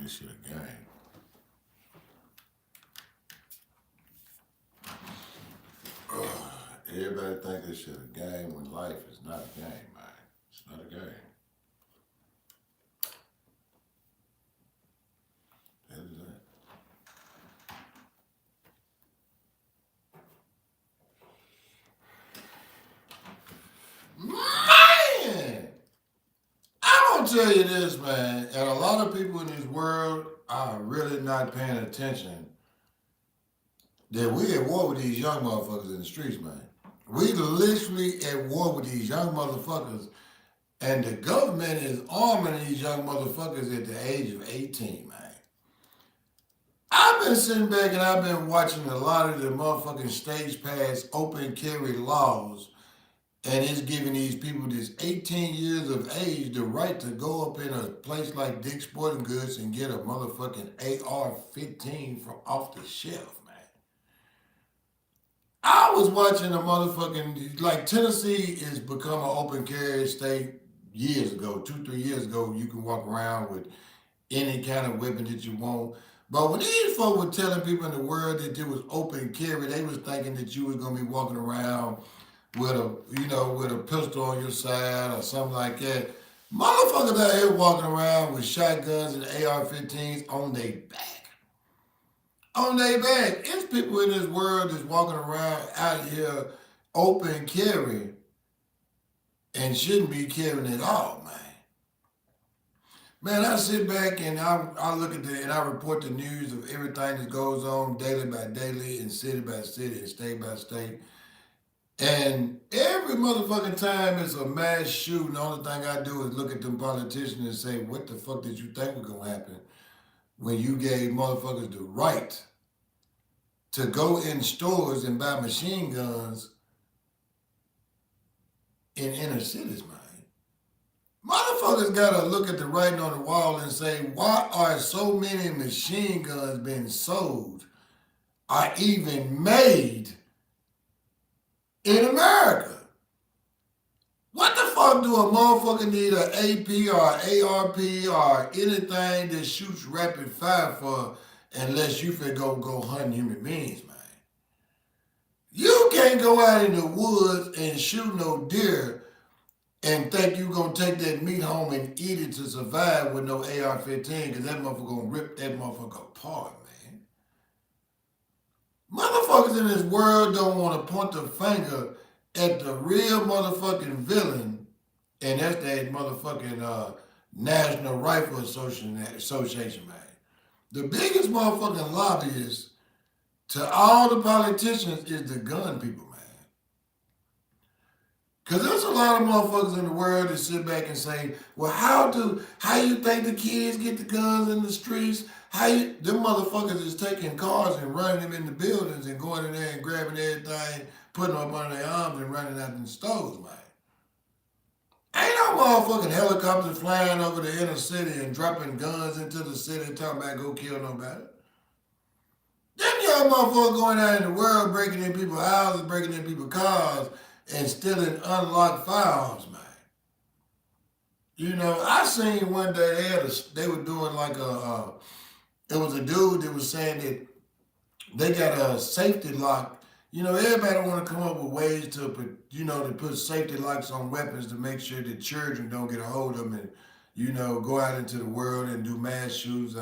this shit a game. Everybody think this shit a game when life is not a game, man. It's not a game. That is that. Man! I'm gonna tell you this, man, and a lot of people in this world are really not paying attention that we at war with these young motherfuckers in the streets, man. We literally at war with these young motherfuckers, and the government is arming these young motherfuckers at the age of 18, man. I've been sitting back and I've been watching a lot of the motherfucking stage pass open carry laws, and it's giving these people this 18 years of age the right to go up in a place like Dick's Sporting Goods and get a motherfucking AR-15 from off the shelf, man. I was watching a motherfucking, like Tennessee has become an open carry state years ago, 2, 3 years ago. You can walk around with any kind of weapon that you want. But when these folks were telling people in the world that it was open carry, they was thinking that you was gonna be walking around with a pistol on your side or something like that. Motherfuckers out here walking around with shotguns and AR-15s on their back. On their back. It's people in this world that's walking around out here open carry and shouldn't be carrying at all, man. Man, I sit back and I look at and I report the news of everything that goes on daily by daily and city by city and state by state. And every motherfucking time it's a mass shooting, the only thing I do is look at them politicians and say, what the fuck did you think was gonna happen when you gave motherfuckers the right to go in stores and buy machine guns in inner cities, man? Motherfuckers gotta look at the writing on the wall and say, why are so many machine guns being sold or even made in America? What the fuck do a motherfucker need an AP or ARP or anything that shoots rapid fire for unless you finna go hunting human beings, man? You can't go out in the woods and shoot no deer and think you gonna take that meat home and eat it to survive with no AR-15, because that motherfucker gonna rip that motherfucker apart, man. Motherfuckers in this world don't want to point the finger at the real motherfucking villain, and that's that motherfucking National Rifle Association, man. The biggest motherfucking lobbyist to all the politicians is the gun people, man. Because there's a lot of motherfuckers in the world that sit back and say, well, how you think the kids get the guns in the streets? Them motherfuckers is taking cars and running them in the buildings and going in there and grabbing everything, putting them up under their arms and running out in the stores, man. Ain't no motherfucking helicopters flying over the inner city and dropping guns into the city talking about go kill nobody. Them young motherfuckers going out in the world breaking in people's houses, breaking in people's cars, and stealing unlocked firearms, man. You know, I seen one day they were doing like it was a dude that was saying that they got a safety lock. You know, everybody want to come up with ways to put safety locks on weapons to make sure that children don't get a hold of them and, go out into the world and do mass shootings,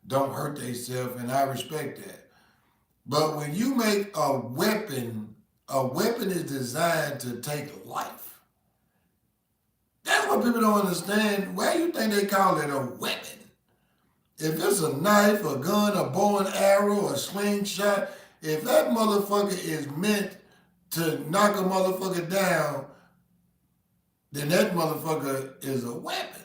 don't hurt themselves, and I respect that. But when you make a weapon is designed to take life. That's what people don't understand. Why do you think they call it a weapon? If it's a knife, a gun, a bow and arrow, a slingshot, if that motherfucker is meant to knock a motherfucker down, then that motherfucker is a weapon.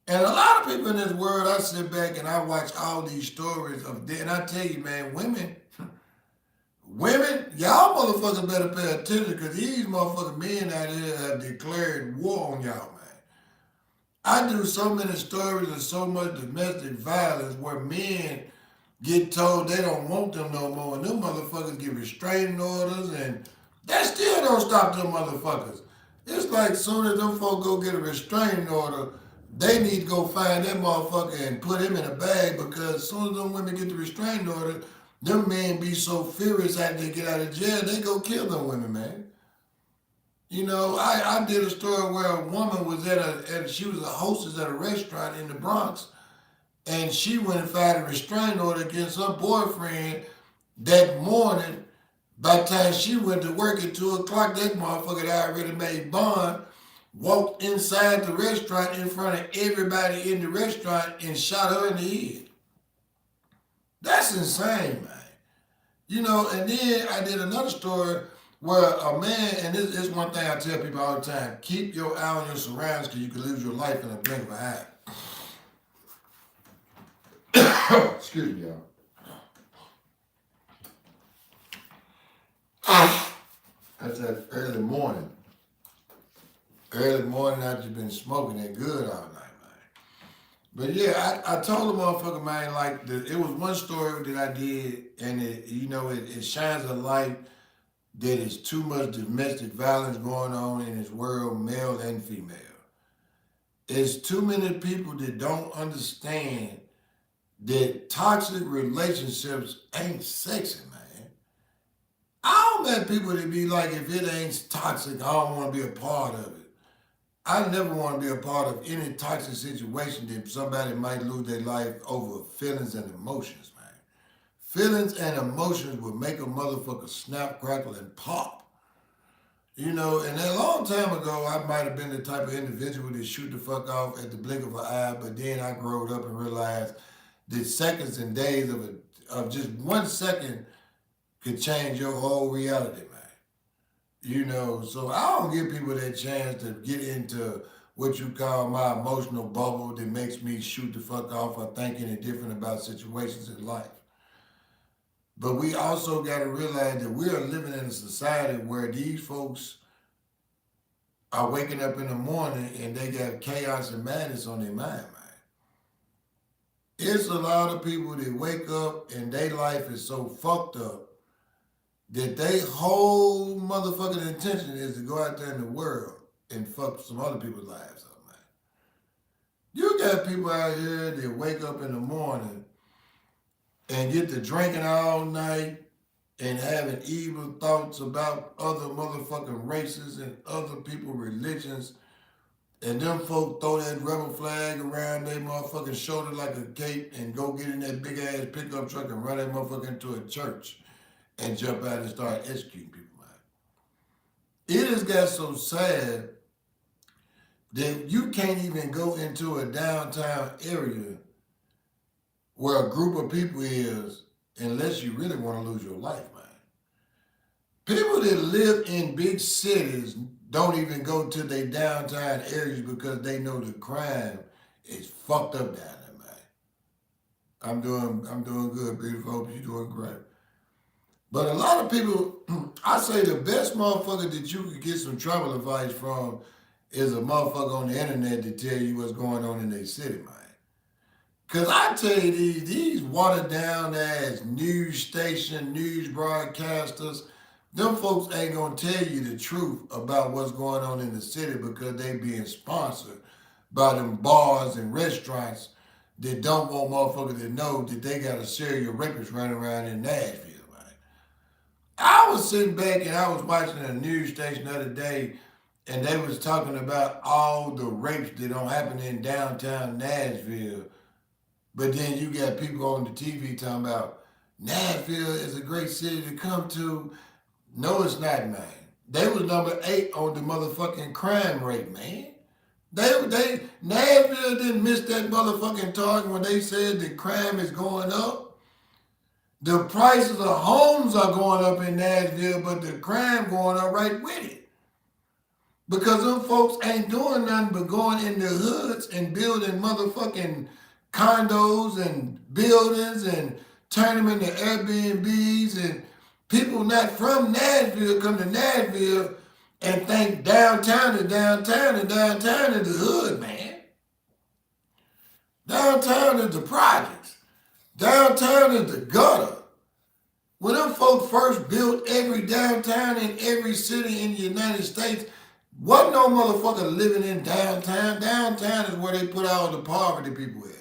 And a lot of people in this world, I sit back and I watch all these stories and I tell you, man, women, y'all motherfuckers better pay attention, because these motherfucking men out here have declared war on y'all, man. I do so many stories of so much domestic violence where men get told they don't want them no more, and them motherfuckers get restraining orders, and that still don't stop them motherfuckers. It's like soon as them folks go get a restraining order, They need to go find that motherfucker and put him in a bag because as soon as them women get the restraining order, them men be so furious after they get out of jail, they go kill them women, man. You know, I did a story where a woman was she was a hostess at a restaurant in the Bronx, and she went and filed a restraining order against her boyfriend that morning. By the time she went to work at 2 o'clock, that motherfucker that already made bond walked inside the restaurant in front of everybody in the restaurant and shot her in the head. That's insane, man. You know, and then I did another story where a man, and this is one thing I tell people all the time, keep your eye on your surroundings because you can lose your life in a blink of an eye. Excuse me, y'all. That's that early morning. Early morning after you've been smoking that good all night, man. But yeah, I told the motherfucker, man, like, it was one story that I did, and it shines a light that is too much domestic violence going on in this world, male and female. It's too many people that don't understand that toxic relationships ain't sexy, man. I don't met people that be like, if it ain't toxic, I don't want to be a part of it. I never want to be a part of any toxic situation that somebody might lose their life over feelings and emotions, man. Feelings and emotions will make a motherfucker snap, crackle, and pop. You know, and a long time ago, I might have been the type of individual that shoot the fuck off at the blink of an eye, but then I growed up and realized that seconds and days of just 1 second could change your whole reality, man. You know, so I don't give people that chance to get into what you call my emotional bubble that makes me shoot the fuck off or think any different about situations in life. But we also got to realize that we are living in a society where these folks are waking up in the morning and they got chaos and madness on their mind, man. It's a lot of people that wake up and their life is so fucked up that they whole motherfucking intention is to go out there in the world and fuck some other people's lives up, man. You got people out here that wake up in the morning and get to drinking all night and having evil thoughts about other motherfucking races and other people's religions, and them folk throw that rebel flag around their motherfucking shoulder like a cape and go get in that big ass pickup truck and run that motherfucker into a church and jump out and start executing people, man. It has got so sad that you can't even go into a downtown area where a group of people is unless you really want to lose your life, man. People that live in big cities don't even go to their downtown areas because they know the crime is fucked up down there, man. I'm doing good, beautiful. Hope you're doing great. But a lot of people, I say the best motherfucker that you could get some travel advice from is a motherfucker on the internet to tell you what's going on in their city, man. Because I tell you, these watered down ass news station, news broadcasters, them folks ain't going to tell you the truth about what's going on in the city because they being sponsored by them bars and restaurants that don't want motherfuckers to know that they got a serial rapist running around in Nashville. I was sitting back and I was watching a news station the other day, and they was talking about all the rapes that don't happen in downtown Nashville. But then you got people on the TV talking about Nashville is a great city to come to. No, it's not, man. They was number 8 on the motherfucking crime rate, man. Nashville didn't miss that motherfucking target when they said the crime is going up. The prices of homes are going up in Nashville, but the crime going up right with it. Because them folks ain't doing nothing but going in the hoods and building motherfucking condos and buildings and turning them into Airbnbs, and people not from Nashville come to Nashville and think downtown is downtown and downtown is the hood, man. Downtown is the projects. Downtown is the gutter. When them folks first built every downtown in every city in the United States, Wasn't no motherfucker living in downtown. Downtown is where they put all the poverty people at.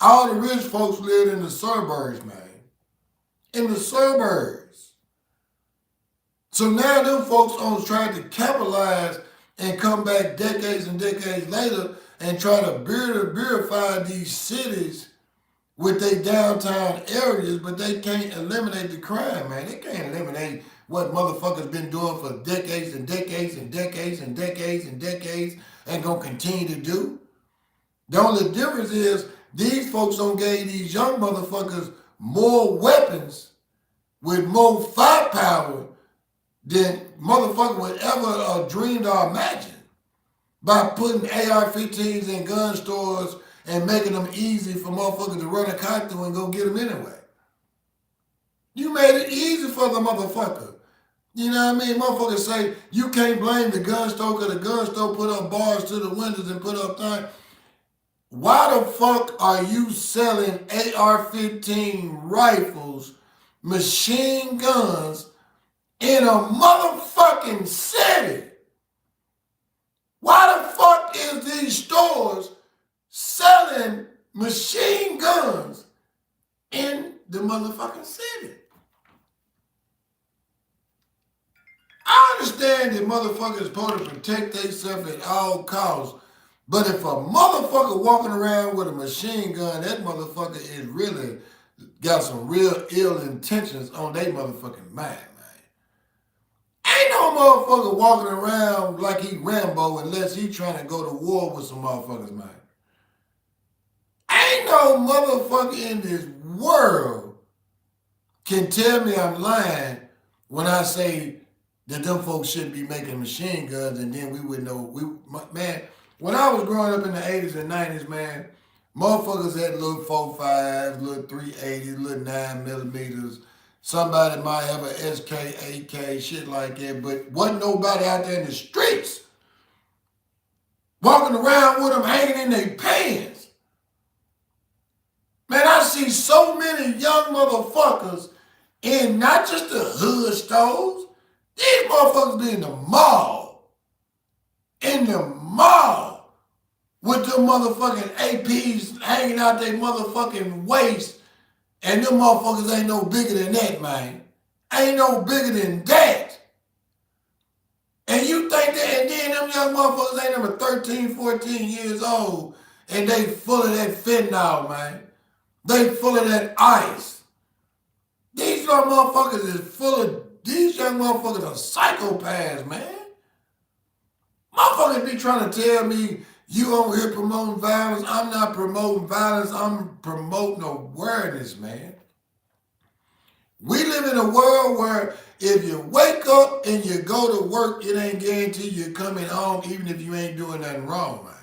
All the rich folks lived in the suburbs, man. In the suburbs. So now them folks on trying to capitalize and come back decades and decades later and try to beautify these cities with their downtown areas, but they can't eliminate the crime, man. They can't eliminate what motherfuckers been doing for decades and decades and decades and decades and decades and gonna continue to do. The only difference is these folks don't give these young motherfuckers more weapons with more firepower than motherfucker would ever dreamed or imagined by putting AR-15s in gun stores and making them easy for motherfuckers to run a car through and go get them anyway. You made it easy for the motherfucker. You know what I mean? Motherfuckers say you can't blame the gun store because the gun store put up bars to the windows and put up things. Why the fuck are you selling AR-15 rifles, machine guns in a motherfucking city? Why the fuck is these stores selling machine guns in the motherfucking city? I understand that motherfuckers supposed to protect themselves at all costs, but if a motherfucker walking around with a machine gun, that motherfucker is really got some real ill intentions on their motherfucking mind, man. Ain't no motherfucker walking around like he Rambo unless he trying to go to war with some motherfuckers, man. Ain't no motherfucker in this world can tell me I'm lying when I say that them folks shouldn't be making machine guns, and then we would know. Man, when I was growing up in the 80s and 90s, man, motherfuckers had little 4.5s, little 380s, little 9 millimeters. Somebody might have an SK, AK, shit like that, but wasn't nobody out there in the streets walking around with them hanging in their pants. Man, I see so many young motherfuckers in not just the hood stores. These motherfuckers be in the mall. In the mall. With them motherfucking APs hanging out their motherfucking waist. And them motherfuckers ain't no bigger than that, man. Ain't no bigger than that. And you think that, and then them young motherfuckers ain't number 13, 14 years old. And they full of that fentanyl, man. They full of that ice. These young motherfuckers is full of, these young motherfuckers are psychopaths, man. Motherfuckers be trying to tell me you over here promoting violence. I'm not promoting violence. I'm promoting awareness, man. We live in a world where if you wake up and you go to work, it ain't guaranteed you're coming home even if you ain't doing nothing wrong, man.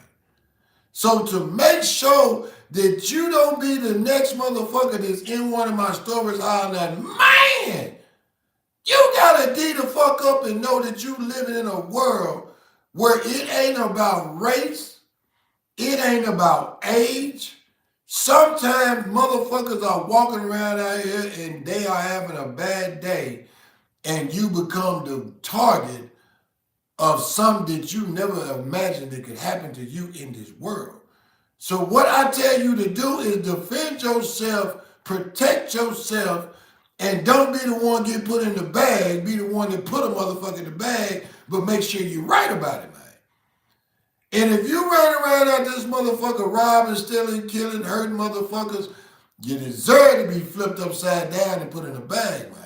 So to make sure that you don't be the next motherfucker that's in one of my stories hollering, man, you gotta D the fuck up and know that you living in a world where it ain't about race, it ain't about age. Sometimes motherfuckers are walking around out here and they are having a bad day and you become the target of something that you never imagined that could happen to you in this world. So what I tell you to do is defend yourself, protect yourself, and don't be the one get put in the bag, be the one that put a motherfucker in the bag, but make sure you're right about it, man. And if you run around out this motherfucker robbing, stealing, killing, hurting motherfuckers, you deserve to be flipped upside down and put in a bag, man.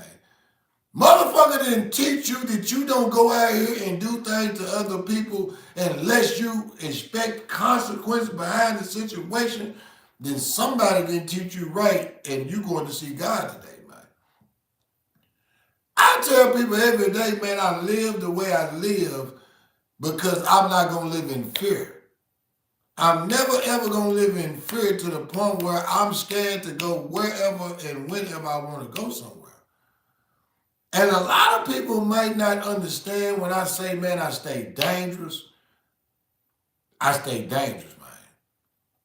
Motherfucker didn't teach you that you don't go out here and do things to other people unless you expect consequence behind the situation, then somebody didn't teach you right and you're going to see God today, man. I tell people every day, man, I live the way I live because I'm not going to live in fear. I'm never ever going to live in fear to the point where I'm scared to go wherever and whenever I want to go somewhere. And a lot of people might not understand when I say, man, I stay dangerous. I stay dangerous, man.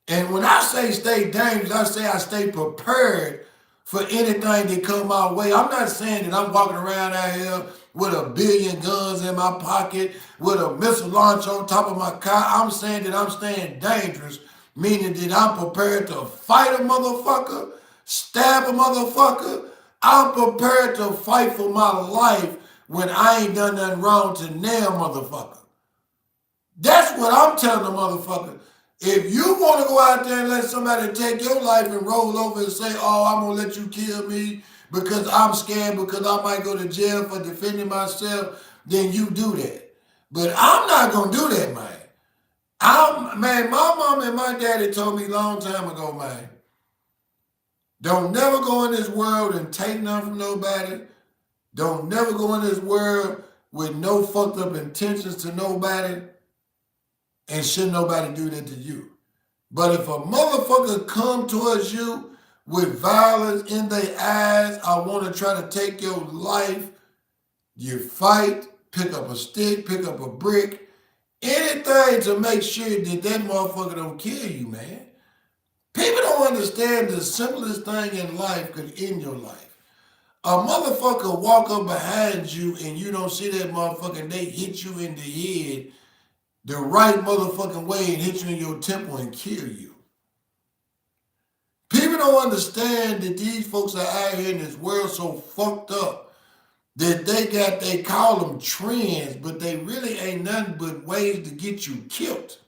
And when I say stay dangerous, I say I stay prepared for anything that come my way. I'm not saying that I'm walking around out here with a billion guns in my pocket, with a missile launcher on top of my car. I'm saying that I'm staying dangerous, meaning that I'm prepared to fight a motherfucker, stab a motherfucker. I'm prepared to fight for my life when I ain't done nothing wrong to nail motherfucker. That's what I'm telling the motherfucker. If you want to go out there and let somebody take your life and roll over and say, oh, I'm going to let you kill me because I'm scared because I might go to jail for defending myself, then you do that. But I'm not going to do that, man. Man, my mom and my daddy told me a long time ago, man, don't never go in this world and take nothing from nobody. Don't never go in this world with no fucked up intentions to nobody. And shouldn't nobody do that to you. But if a motherfucker come towards you with violence in their eyes, I want to try to take your life, you fight, pick up a stick, pick up a brick, anything to make sure that that motherfucker don't kill you, man. People don't understand the simplest thing in life could end your life. A motherfucker walk up behind you and you don't see that motherfucker and they hit you in the head the right motherfucking way and hit you in your temple and kill you. People don't understand that these folks are out here in this world so fucked up that they call them trends, but they really ain't nothing but ways to get you killed.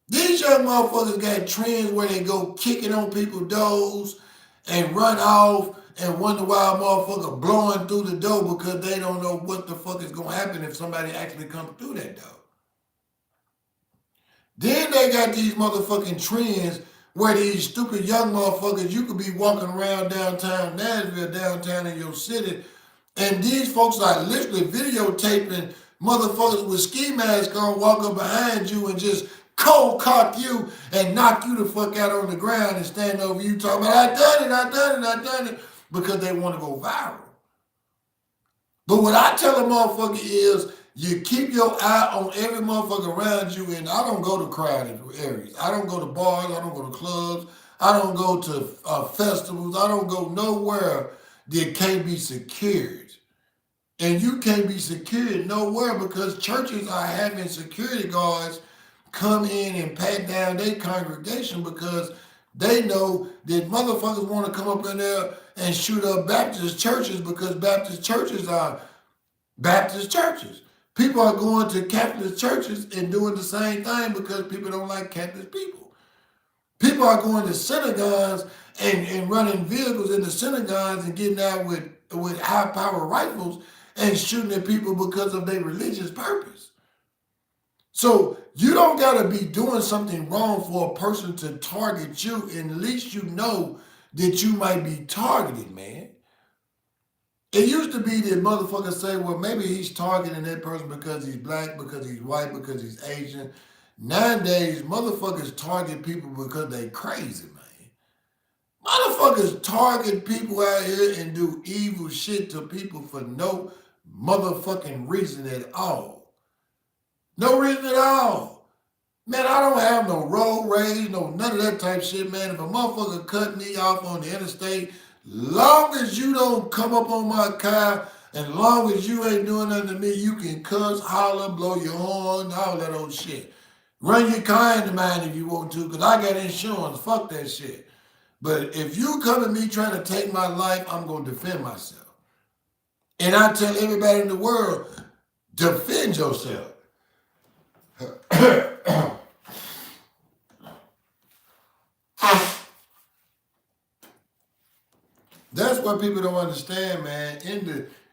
These young motherfuckers got trends where they go kicking on people's doors and run off and wonder why a motherfucker blowing through the door because they don't know what the fuck is going to happen if somebody actually comes through that door. Then they got these motherfucking trends where these stupid young motherfuckers, you could be walking around downtown Nashville, downtown in your city, and these folks are literally videotaping motherfuckers with ski masks on walking behind you and just cold cock you and knock you the fuck out on the ground and stand over you talking about, I done it, because they want to go viral. But what I tell a motherfucker is, you keep your eye on every motherfucker around you, and I don't go to crowded areas. I don't go to bars. I don't go to clubs. I don't go to festivals. I don't go nowhere that can't be secured. And you can't be secured nowhere because churches are having security guards come in and pat down their congregation because they know that motherfuckers want to come up in there and shoot up Baptist churches because Baptist churches are Baptist churches. People are going to Catholic churches and doing the same thing because people don't like Catholic people. People are going to synagogues and running vehicles in the synagogues and getting out with high-power rifles and shooting at people because of their religious purpose. So you don't got to be doing something wrong for a person to target you, and at least you know that you might be targeted, man. It used to be that motherfuckers say, well, maybe he's targeting that person because he's black, because he's white, because he's Asian. Nowadays, motherfuckers target people because they crazy, man. Motherfuckers target people out here and do evil shit to people for no motherfucking reason at all. No reason at all. Man, I don't have no road rage, no none of that type shit, man. If a motherfucker cut me off on the interstate, long as you don't come up on my car, and long as you ain't doing nothing to me, you can cuss, holler, blow your horn, all that old shit. Run your car into mine if you want to, because I got insurance. Fuck that shit. But if you come at me trying to take my life, I'm going to defend myself. And I tell everybody in the world, defend yourself. That's what people don't understand, man.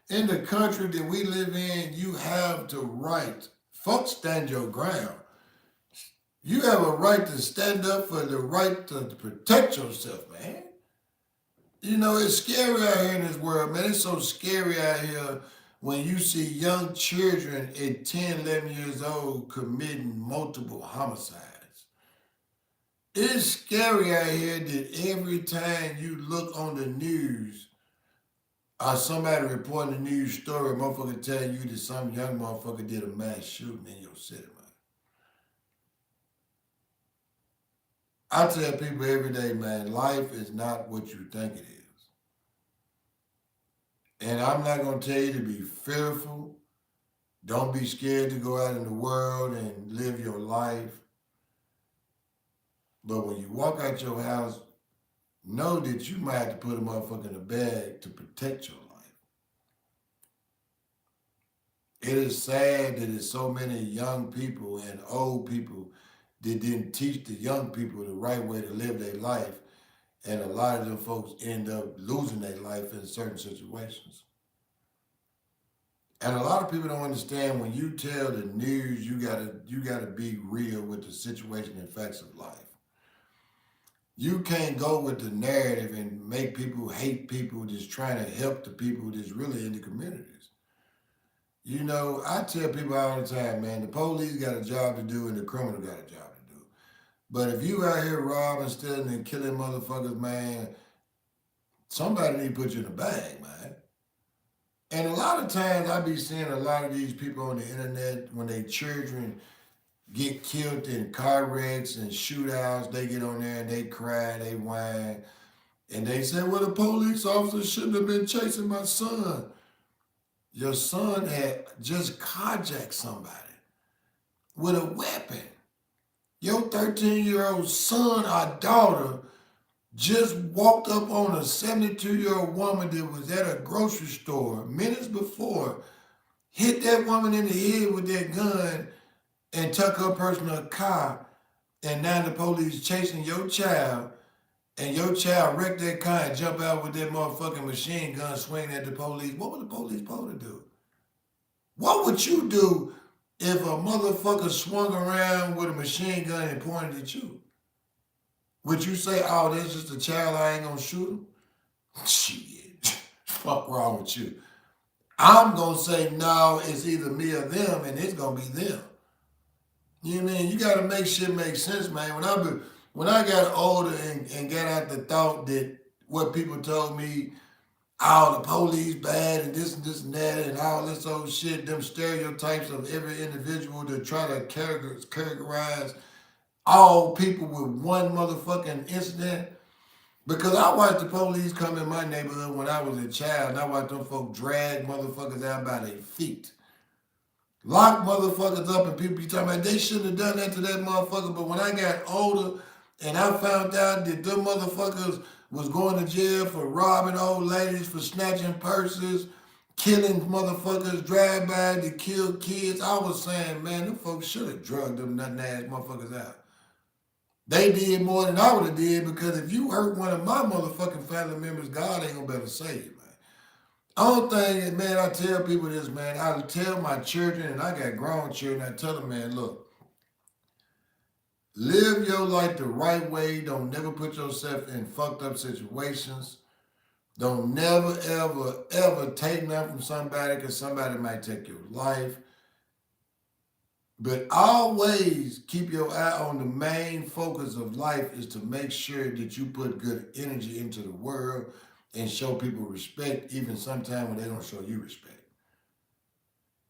In the country that we live in, you have the right. Folks, stand your ground. You have a right to stand up for the right to protect yourself, man. You know, it's scary out here in this world, man. It's so scary out here when you see young children at 10, 11 years old committing multiple homicides. It's scary out here that every time you look on the news or somebody reporting a news story, a motherfucker tell you that some young motherfucker did a mass shooting in your city, man. I tell people every day, man, life is not what you think it is. And I'm not going to tell you to be fearful. Don't be scared to go out in the world and live your life. But when you walk out your house, know that you might have to put a motherfucker in a bag to protect your life. It is sad that there's so many young people and old people that didn't teach the young people the right way to live their life. And a lot of them folks end up losing their life in certain situations. And a lot of people don't understand when you tell the news, you gotta be real with the situation and facts of life. You can't go with the narrative and make people hate people just trying to help the people that's really in the communities. You know, I tell people all the time, man, the police got a job to do and the criminal got a job to do. But if you out here robbing, stealing, and killing motherfuckers, man, somebody need to put you in a bag, man. And a lot of times I be seeing a lot of these people on the internet when they children get killed in car wrecks and shootouts, they get on there and they cry, they whine, and they say, well, the police officer shouldn't have been chasing my son. Your son had just carjacked somebody with a weapon. Your 13-year-old son or daughter just walked up on a 72-year-old woman that was at a grocery store minutes before, hit that woman in the head with that gun, and took her personal car, and now the police chasing your child, and your child wrecked that car and jump out with that motherfucking machine gun swinging at the police. What would the police supposed to do? What would you do if a motherfucker swung around with a machine gun and pointed at you? Would you say, oh, that's just a child, I ain't gonna shoot him? Shit, fuck wrong with you? I'm gonna say, no, it's either me or them, and it's gonna be them. You know what I mean? You gotta make shit make sense, man. When I got older and got out the thought that what people told me, oh, the police bad and this and that and all this old shit, them stereotypes of every individual to try to characterize all people with one motherfucking incident. Because I watched the police come in my neighborhood when I was a child, and I watched them folk drag motherfuckers out by their feet. Lock motherfuckers up, and people be talking about they shouldn't have done that to that motherfucker. But when I got older and I found out that them motherfuckers was going to jail for robbing old ladies, for snatching purses, killing motherfuckers, drive-by to kill kids, I was saying, man, them folks should have drugged them nothing ass motherfuckers out. They did more than I would have did, because if you hurt one of my motherfucking family members, God ain't gonna better save you, man. Only thing is, man, I tell people this, man. I tell my children, and I got grown children, I tell them, man, look, live your life the right way. Don't never put yourself in fucked up situations. Don't never, ever, ever take nothing from somebody, because somebody might take your life. But always keep your eye on the main focus of life is to make sure that you put good energy into the world and show people respect, even sometimes when they don't show you respect.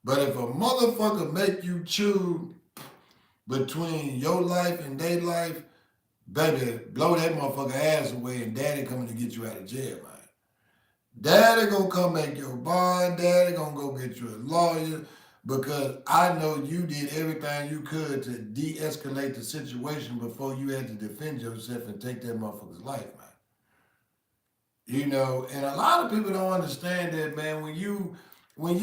But if a motherfucker make you choose between your life and their life, baby, blow that motherfucker ass away and daddy coming to get you out of jail, man. Daddy gonna come make your bond, daddy gonna go get you a lawyer, because I know you did everything you could to de-escalate the situation before you had to defend yourself and take that motherfucker's life, man. You know, and a lot of people don't understand that, man. When you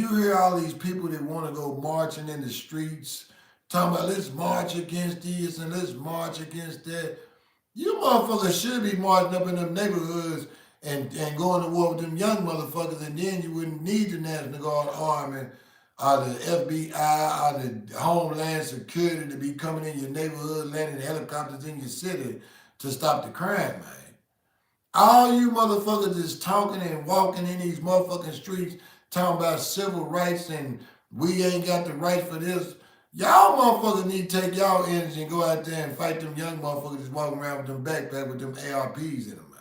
hear all these people that want to go marching in the streets, talking about let's march against this and let's march against that, you motherfuckers should be marching up in them neighborhoods and going to war with them young motherfuckers, and then you wouldn't need the National Guard Army or the FBI or the Homeland Security to be coming in your neighborhood, landing helicopters in your city to stop the crime, man. All you motherfuckers is talking and walking in these motherfucking streets talking about civil rights and we ain't got the right for this. Y'all motherfuckers need to take y'all energy and go out there and fight them young motherfuckers that's walking around with them backpacks with them ARPs in them, man.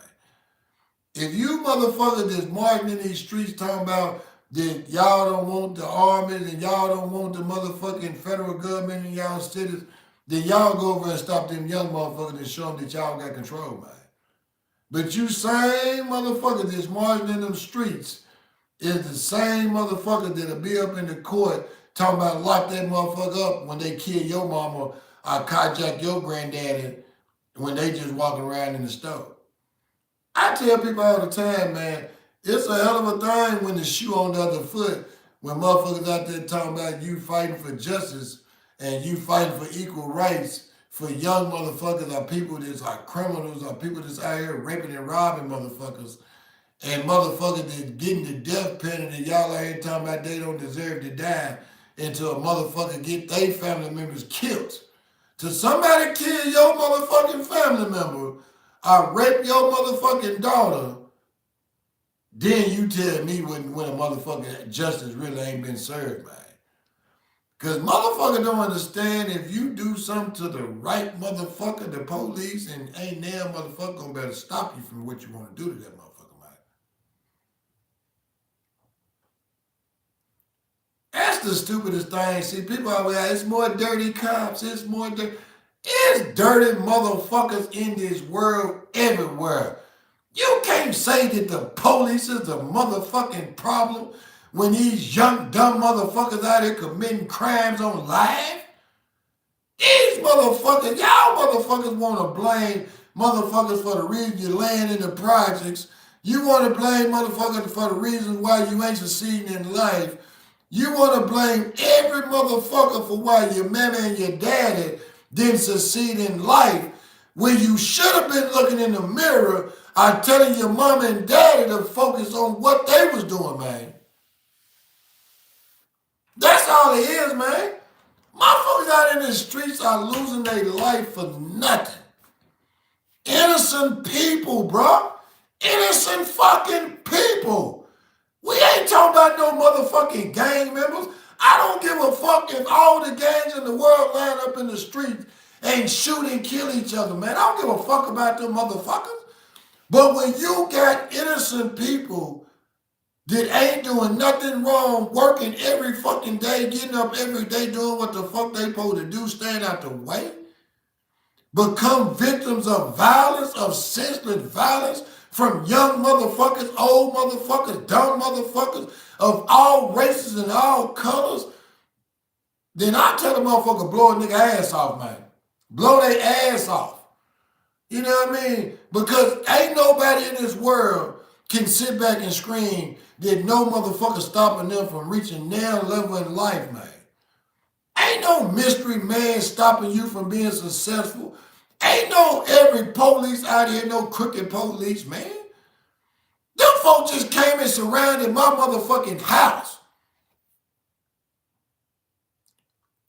If you motherfuckers that's marching in these streets talking about that y'all don't want the armies and y'all don't want the motherfucking federal government in y'all cities, then y'all go over and stop them young motherfuckers and show them that y'all got control, man. But you same motherfuckers that's marching in them streets is the same motherfucker that'll be up in the court talking about lock that motherfucker up when they kill your mama or carjack your granddaddy when they just walking around in the store. I tell people all the time, man, it's a hell of a thing when the shoe on the other foot, when motherfuckers out there talking about you fighting for justice and you fighting for equal rights for young motherfuckers or people that's like criminals or people that's out here raping and robbing motherfuckers and motherfuckers that's getting the death penalty and y'all out here talking about they don't deserve to die until a motherfucker get their family members killed. Till somebody kill your motherfucking family member or rape your motherfucking daughter, then you tell me when a motherfucking justice really ain't been served, man. Because motherfucker don't understand if you do something to the right motherfucker, the police, and ain't damn motherfucker gonna better stop you from what you want to do to that motherfucker, man. That's the stupidest thing. See, people always say, it's more dirty cops, it's more dirty. It's dirty motherfuckers in this world everywhere. You can't say that the police is the motherfucking problem when these young, dumb motherfuckers out here committing crimes on live. These motherfuckers, y'all motherfuckers want to blame motherfuckers for the reason you're laying in the projects. You want to blame motherfuckers for the reasons why you ain't succeeding in life. You want to blame every motherfucker for why your mama and your daddy didn't succeed in life when you should have been looking in the mirror or telling your mama and daddy to focus on what they was doing, man. That's all it is, man. Motherfuckers out in the streets are losing their life for nothing. Innocent people, bro. Innocent fucking people. We ain't talking about no motherfucking gang members. I don't give a fuck if all the gangs in the world line up in the streets and shoot and kill each other, man. I don't give a fuck about them motherfuckers. But when you got innocent people that ain't doing nothing wrong, working every fucking day, getting up every day, doing what the fuck they supposed to do, staying out the way, become victims of violence, of senseless violence from young motherfuckers, old motherfuckers, dumb motherfuckers of all races and all colors, then I tell the motherfucker blow a nigga ass off, man. Blow their ass off. You know what I mean? Because ain't nobody in this world can sit back and scream that no motherfucker stopping them from reaching their level in life, man. Ain't no mystery man stopping you from being successful. Ain't no every police out here, no crooked police, man. Them folks just came and surrounded my motherfucking house.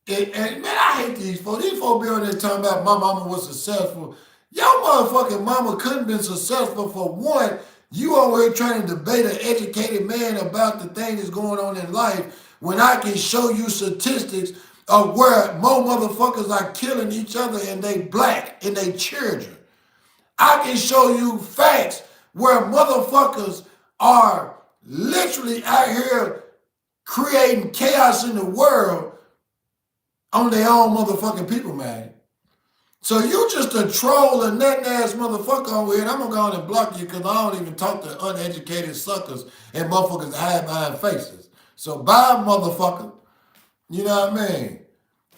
And man, I hate these folks. These folks be on there talking about my mama was successful. Your motherfucking mama couldn't have been successful for one. You over here trying to debate an educated man about the thing that's going on in life when I can show you statistics of where more motherfuckers are killing each other and they black and they children. I can show you facts where motherfuckers are literally out here creating chaos in the world on their own motherfucking people, man. So you just a troll and nothing ass motherfucker over here, and I'm gonna go on and block you because I don't even talk to uneducated suckers and motherfuckers that hide behind faces. So bye, motherfucker. You know what I mean?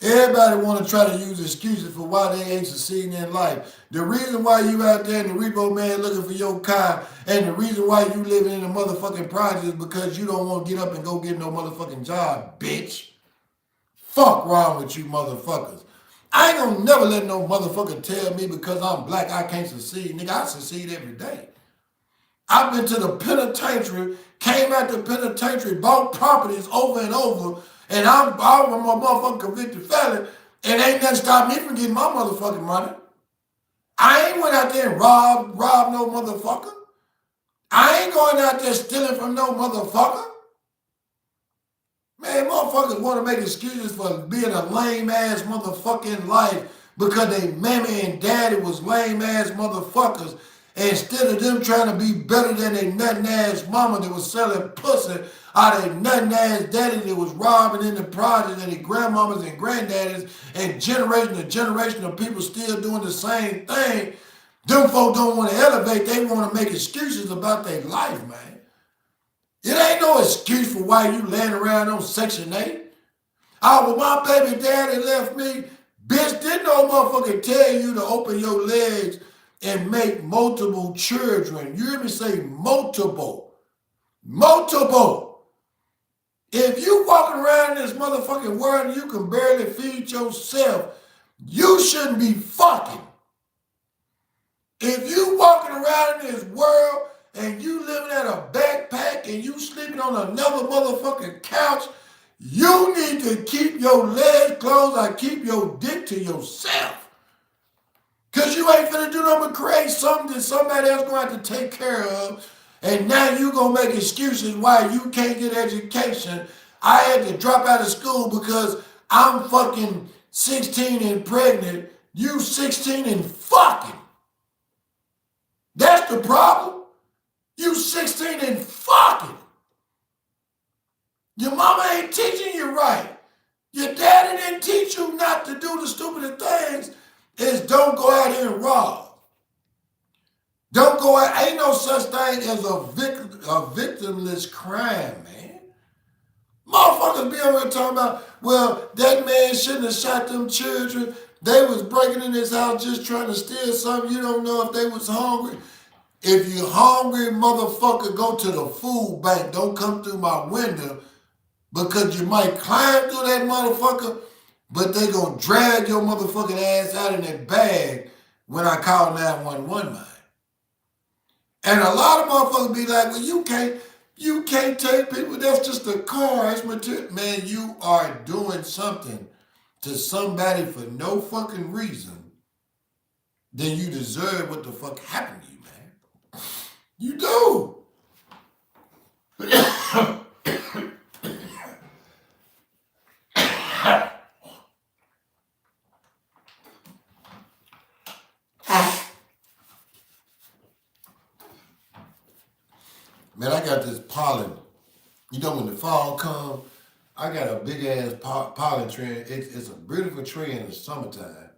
Everybody want to try to use excuses for why they ain't succeeding in life. The reason why you out there in the repo man looking for your car and the reason why you living in a motherfucking project is because you don't want to get up and go get no motherfucking job, bitch. Fuck wrong with you motherfuckers. I ain't gonna never let no motherfucker tell me because I'm black I can't succeed. Nigga, I succeed every day. I've been to the penitentiary, came out the penitentiary, bought properties over and over, and I'm a motherfucking convicted felon, and ain't nothing stopped me from getting my motherfucking money. I ain't went out there and robbed no motherfucker. I ain't going out there stealing from no motherfucker. Man, motherfuckers want to make excuses for being a lame-ass motherfucker in life because they mammy and daddy was lame-ass motherfuckers. And instead of them trying to be better than their nothing-ass mama that was selling pussy, or their nothing-ass daddy that was robbing in the project, and their grandmamas and granddaddies, and generation to generation of people still doing the same thing, them folks don't want to elevate. They want to make excuses about their life, man. It ain't no excuse for why you laying around on Section 8. Oh, well, my baby daddy left me. Bitch, didn't no motherfucker tell you to open your legs and make multiple children? You hear me say multiple. Multiple. If you walking around in this motherfucking world and you can barely feed yourself, you shouldn't be fucking. If you walking around in this world and you living at a backpack and you sleeping on another motherfucking couch, you need to keep your legs closed or keep your dick to yourself. Because you ain't finna do nothing but create something that somebody else gonna have to take care of. And now you gonna make excuses why you can't get education. I had to drop out of school because I'm fucking 16 and pregnant. You 16 and fucking. That's the problem. You 16 and fucking. Your mama ain't teaching you right. Your daddy didn't teach you not to do the stupid things. Is don't go out here and rob. Don't go out. Ain't no such thing as a victimless crime, man. Motherfuckers be over here talking about, well, that man shouldn't have shot them children. They was breaking in his house just trying to steal something. You don't know if they was hungry. If you hungry, motherfucker, go to the food bank. Don't come through my window because you might climb through that motherfucker, but they gonna drag your motherfucking ass out in that bag when I call 911, man. And a lot of motherfuckers be like, well, you can't take people. That's just a car. It's material. Man, you are doing something to somebody for no fucking reason, then you deserve what the fuck happened to you, man. You do. Man, I got this pollen. You know, when the fall comes, I got a big ass pollen tree. It's a beautiful tree in the summertime.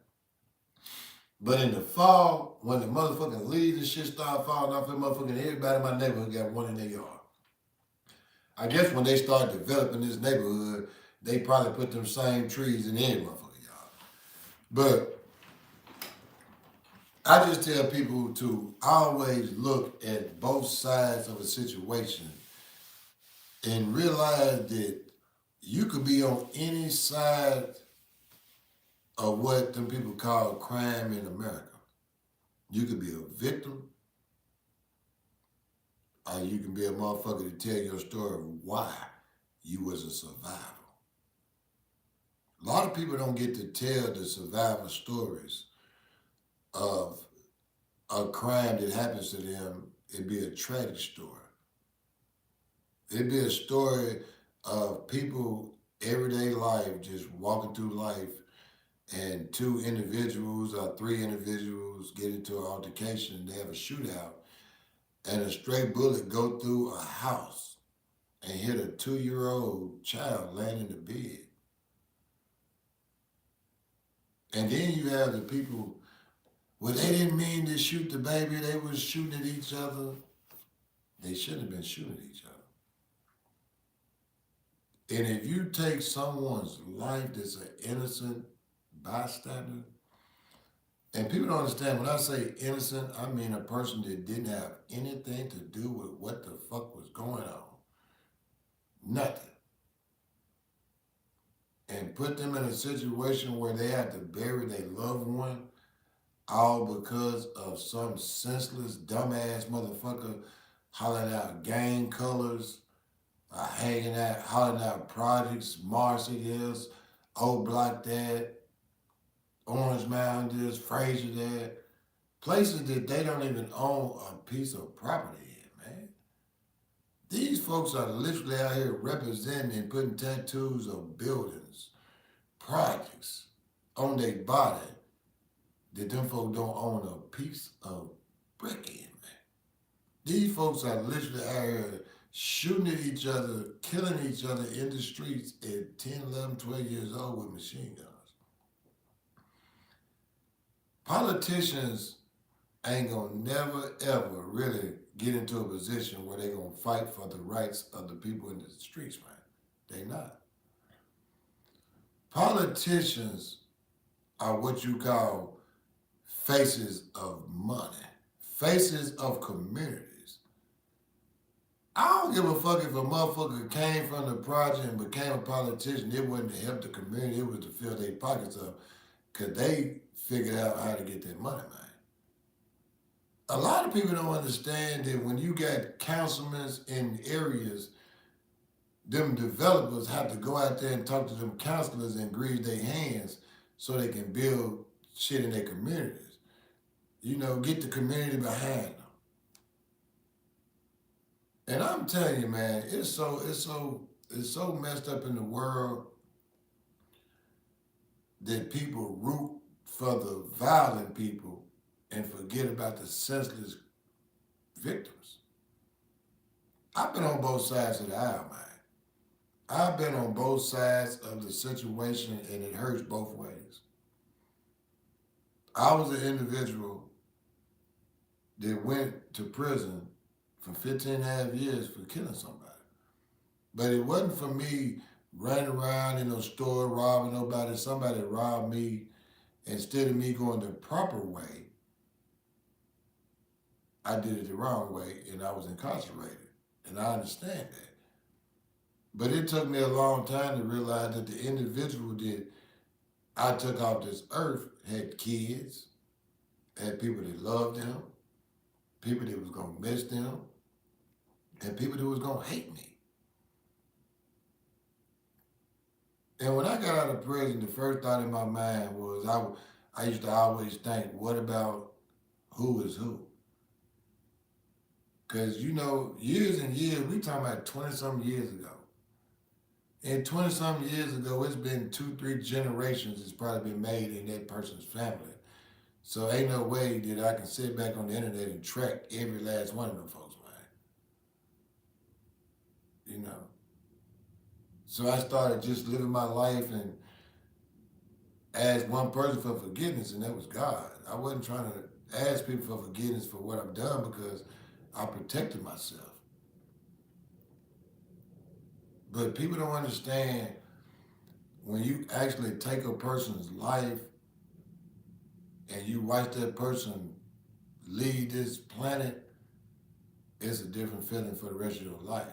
But in the fall, when the motherfucking leaves and shit start falling off, everybody in my neighborhood got one in their yard. I guess when they start developing this neighborhood, they probably put them same trees in every motherfucking yard. But I just tell people to always look at both sides of a situation and realize that you could be on any side of what them people call crime in America. You could be a victim, or you can be a motherfucker to tell your story of why you was a survivor. A lot of people don't get to tell the survivor stories of a crime that happens to them. It'd be a tragic story. It'd be a story of people everyday life just walking through life and two individuals or three individuals get into an altercation and they have a shootout and a stray bullet go through a house and hit a 2-year-old child laying in the bed. And then you have the people, well, they didn't mean to shoot the baby, they was shooting at each other. They shouldn't have been shooting at each other. And if you take someone's life that's an innocent bystander, and people don't understand, when I say innocent, I mean a person that didn't have anything to do with what the fuck was going on. Nothing. And put them in a situation where they had to bury their loved one, all because of some senseless, dumbass motherfucker hollering out gang colors, hanging out, hollering out projects, Marcy this, Old Block that, Orange Mountain this, Fraser that, places that they don't even own a piece of property in, man. These folks are literally out here representing and putting tattoos of buildings, projects on their body that them folks don't own a piece of brick in, man. These folks are literally out here shooting at each other, killing each other in the streets at 10, 11, 12 years old with machine guns. Politicians ain't gonna never ever really get into a position where they gonna fight for the rights of the people in the streets, man. They not. Politicians are what you call faces of money, faces of communities. I don't give a fuck if a motherfucker came from the project and became a politician. It wasn't to help the community, it was to fill their pockets up because they figured out how to get that money, man. A lot of people don't understand that when you got councilmen in areas, them developers have to go out there and talk to them councilors and grease their hands so they can build shit in their communities. You know, get the community behind them. And I'm telling you, man, it's so messed up in the world that people root for the violent people and forget about the senseless victims. I've been on both sides of the aisle, man. I've been on both sides of the situation and it hurts both ways. I was an individual that went to prison for 15 and a half years for killing somebody. But it wasn't for me running around in no store robbing nobody. Somebody robbed me. Instead of me going the proper way, I did it the wrong way and I was incarcerated. And I understand that. But it took me a long time to realize that the individual that I took off this earth had kids, had people that loved them, people that was gonna miss them, and people that was gonna hate me. And when I got out of prison, the first thought in my mind was I used to always think, what about who is who? Because, you know, years and years, we talking about 20-something years ago. And 20-something years ago, it's been 2, 3 generations it's probably been made in that person's family. So ain't no way that I can sit back on the internet and track every last one of them folks, man. You know? So I started just living my life and asked one person for forgiveness, and that was God. I wasn't trying to ask people for forgiveness for what I've done because I protected myself. But people don't understand when you actually take a person's life and you watch that person leave this planet, it's a different feeling for the rest of your life.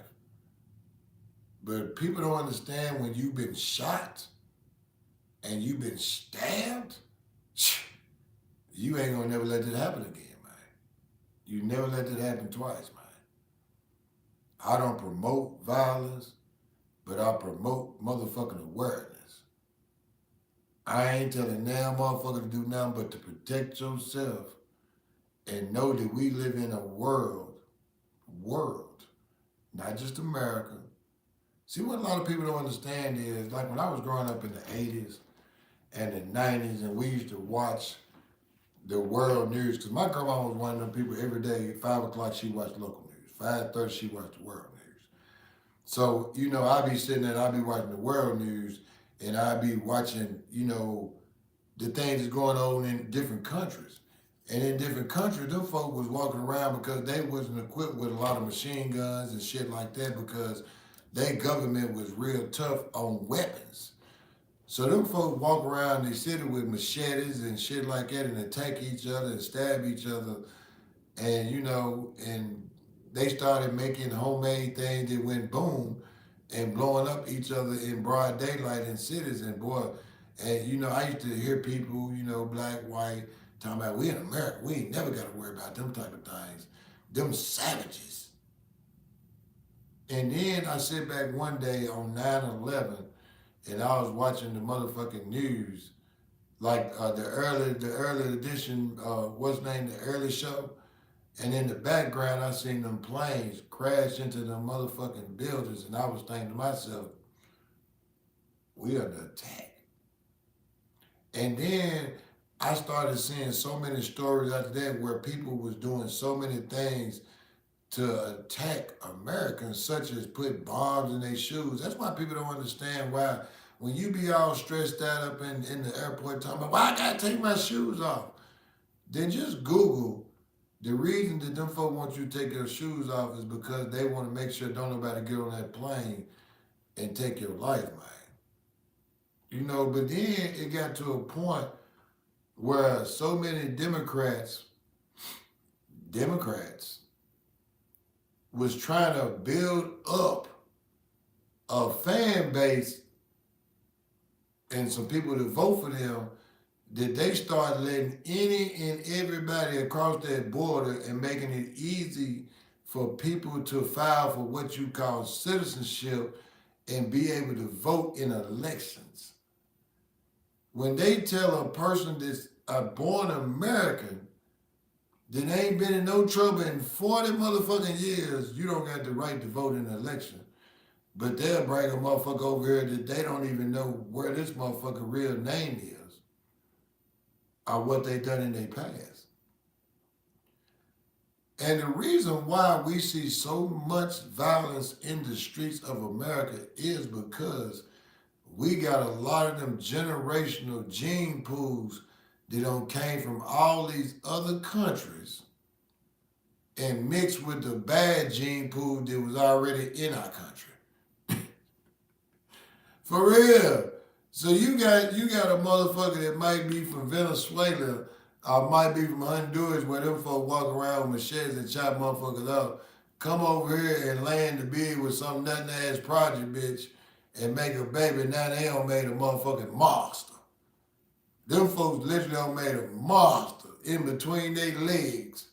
But people don't understand when you've been shot and you've been stabbed, you ain't gonna never let that happen again, man. You never let that happen twice, man. I don't promote violence, but I promote motherfucking awareness. I ain't telling now motherfucker to do nothing but to protect yourself and know that we live in a world, not just America. See, what a lot of people don't understand is, like when I was growing up in the 80s and the 90s and we used to watch the world news, because my grandma was one of them people every day, at 5 o'clock she watched local news, 5:30 she watched the world news. So, you know, I'd be sitting there and I'd be watching the world news and I'd be watching, you know, the things that's going on in different countries. And in different countries, them folk was walking around because they wasn't equipped with a lot of machine guns and shit like that because their government was real tough on weapons. So them folks walk around the city with machetes and shit like that and attack each other and stab each other. And, you know, and they started making homemade things that went boom and blowing up each other in broad daylight in cities. And boy, and you know, I used to hear people, you know, black, white, talking about we in America, we ain't never got to worry about them type of things. Them savages. And then I sit back one day on 9/11 and I was watching the motherfucking news, like the early edition, what's named the early show. And in the background, I seen them planes crash into them motherfucking buildings, and I was thinking to myself, we under attack. And then I started seeing so many stories after that where people was doing so many things to attack Americans, such as put bombs in their shoes. That's why people don't understand why when you be all stressed out up in the airport talking about, why I gotta take my shoes off? Then just Google The reason that them folk want you to take your shoes off is because they want to make sure don't nobody get on that plane and take your life, man. You know, but then it got to a point where so many Democrats was trying to build up a fan base and some people to vote for them, that they started letting any and everybody across that border and making it easy for people to file for what you call citizenship and be able to vote in elections. When they tell a person that's a born American that ain't been in no trouble in 40 motherfucking years, you don't got the right to vote in an election. But they'll bring a motherfucker over here that they don't even know where this motherfucker real name is or what they done in their past. And the reason why we see so much violence in the streets of America is because we got a lot of them generational gene pools that don't came from all these other countries and mixed with the bad gene pool that was already in our country. For real. So you got a motherfucker that might be from Venezuela or might be from Honduras where them folk walk around with machetes and chop motherfuckers up. Come over here and land the bid with some nothing ass project bitch and make a baby. Now they don't made a motherfucking monster. Them folks literally don't made a monster in between their legs.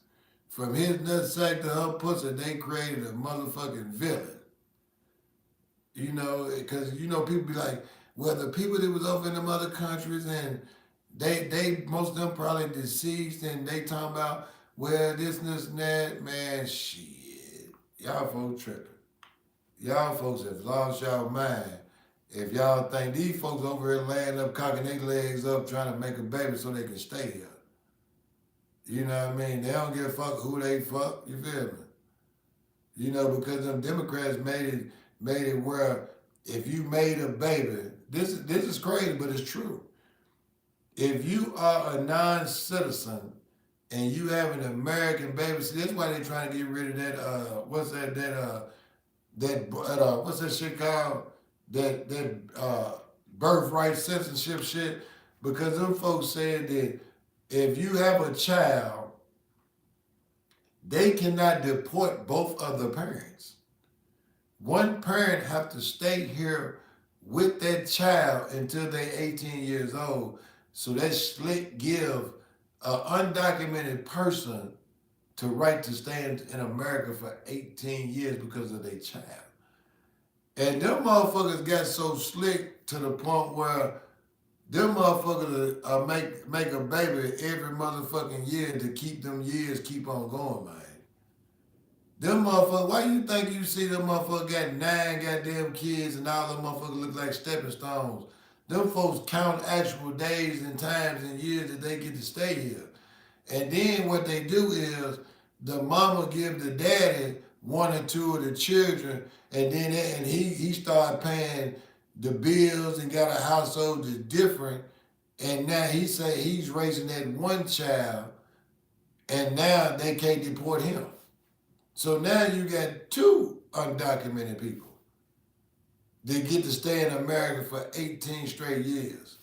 From his nutsack to her pussy, they created a motherfucking villain. You know, because, you know, people be like, well, the people that was over in them other countries and they most of them probably deceased and they talking about, well, this and that, man, shit. Y'all folks tripping. Y'all folks have lost y'all mind. If y'all think these folks over here laying up, cocking their legs up, trying to make a baby so they can stay here. You know what I mean? They don't give a fuck who they fuck. You feel me? You know, because them Democrats made it where if you made a baby, this is crazy, but it's true. If you are a non-citizen and you have an American baby, see, that's why they're trying to get rid of that, what's that shit called? That birthright citizenship shit, because them folks said that if you have a child, they cannot deport both of the parents. One parent have to stay here with that child until they're 18 years old. So that slick give an undocumented person to right to stay in America for 18 years because of their child. And them motherfuckers got so slick to the point where them motherfuckers make a baby every motherfucking year to keep them years keep on going, man. Them motherfuckers, why you think you see them motherfuckers got 9 goddamn kids and all them motherfuckers look like stepping stones? Them folks count actual days and times and years that they get to stay here. And then what they do is the mama give the daddy 1 or 2 of the children, and then he started paying the bills and got a household that's different. And now he say he's raising that one child, and now they can't deport him. So now you got 2 undocumented people that get to stay in America for 18 straight years.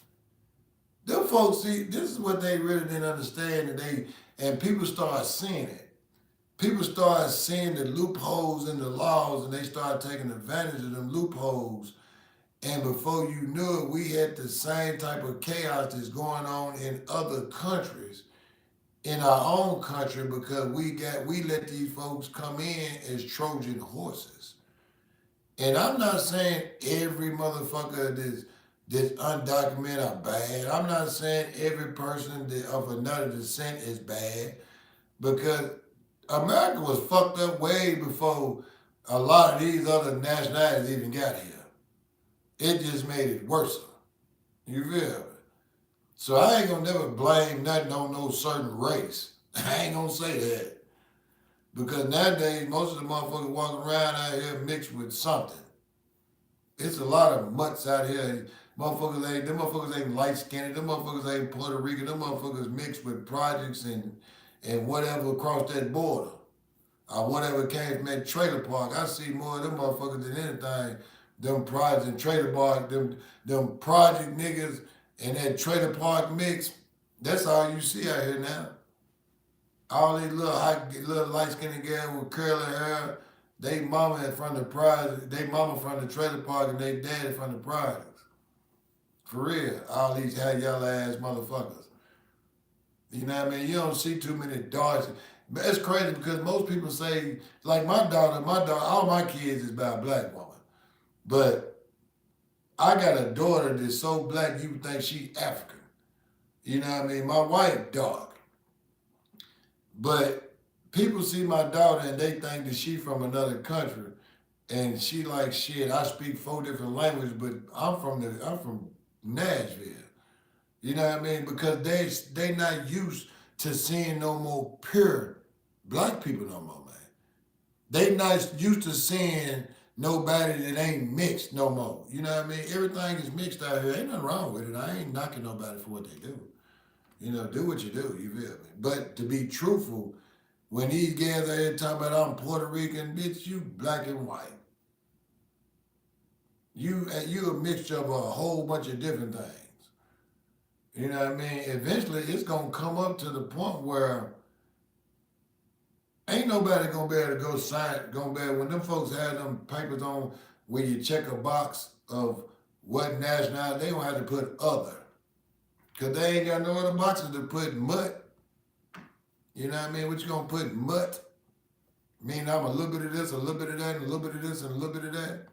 Them folks, see, this is what they really didn't understand, and people start seeing it. People started seeing the loopholes in the laws, and they started taking advantage of them loopholes. And before you knew it, we had the same type of chaos that's going on in other countries, in our own country, because we let these folks come in as Trojan horses. And I'm not saying every motherfucker that's undocumented are bad. I'm not saying every person of another descent is bad, because America was fucked up way before a lot of these other nationalities even got here. It just made it worse. You feel me? So I ain't gonna never blame nothing on no certain race. I ain't gonna say that. Because nowadays, most of the motherfuckers walking around out here mixed with something. It's a lot of mutts out here. Them motherfuckers ain't light skinned. Them motherfuckers ain't Puerto Rican. Them motherfuckers mixed with projects and and whatever across that border or whatever came from that trailer park. I see more of them motherfuckers than anything. Them project and trailer park, them project niggas and that trailer park mix. That's all you see out here now. All these little light skinned girls with curly hair, they mama from the project, they mama from the trailer park and they daddy from the projects. For real, all these high yellow ass motherfuckers. You know what I mean? You don't see too many darks. But it's crazy because most people say, like my daughter, all my kids is by a black woman. But I got a daughter that's so black you would think she African. You know what I mean? My wife dark. But people see my daughter and they think that she from another country. And she like shit, I speak 4 different languages, but I'm from Nashville. You know what I mean? Because they not used to seeing no more pure black people no more, man. They not used to seeing nobody that ain't mixed no more. You know what I mean? Everything is mixed out here. Ain't nothing wrong with it. I ain't knocking nobody for what they do. You know, do what you do, you feel me? But to be truthful, when these guys out here talking about I'm Puerto Rican, bitch, you black and white. You a mixture of a whole bunch of different things. You know what I mean? Eventually, it's gonna come up to the point where ain't nobody gonna be able to go sign. Gonna be able, when them folks have them papers on where you check a box of what nationality, they gonna have to put other, cause they ain't got no other boxes to put mutt. You know what I mean? What you gonna put mutt? Mean I'm a little bit of this, a little bit of that, and a little bit of this, and a little bit of that.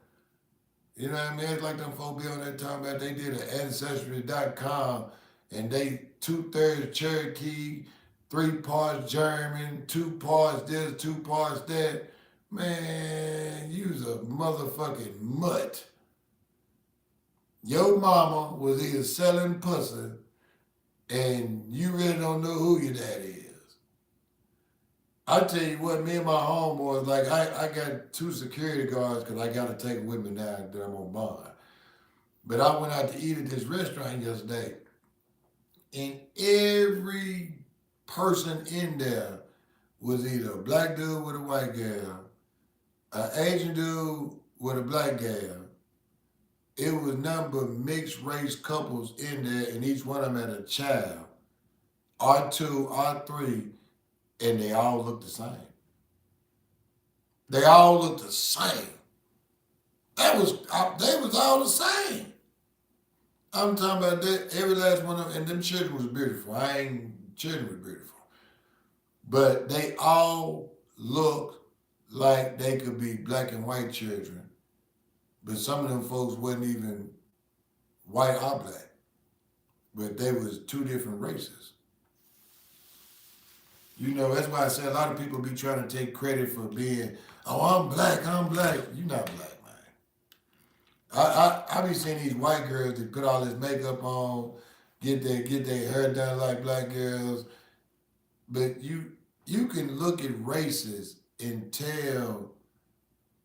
You know what I mean? It's like them folks be on that time about they did an ancestry.com and they 2/3 Cherokee, 3 parts German, 2 parts this, 2 parts that. Man, you's a motherfucking mutt. Your mama was either selling pussy and you really don't know who your daddy is. I tell you what, me and my homeboys, like I got 2 security guards because I got to take them with me now that I'm on bond. But I went out to eat at this restaurant yesterday, and every person in there was either a black dude with a white girl, an Asian dude with a black girl. It was nothing but mixed race couples in there, and each one of them had a child, R2, R3, and they all looked the same. They all looked the same. They was all the same. I'm talking about that. Every last one of them, and them children was beautiful. Children was beautiful. But they all looked like they could be black and white children. But some of them folks wasn't even white or black. But they was 2 different races. You know, that's why I say a lot of people be trying to take credit for being, oh, I'm black. You're not black, man. I be seeing these white girls that put all this makeup on, get their hair done like black girls, but you can look at races and tell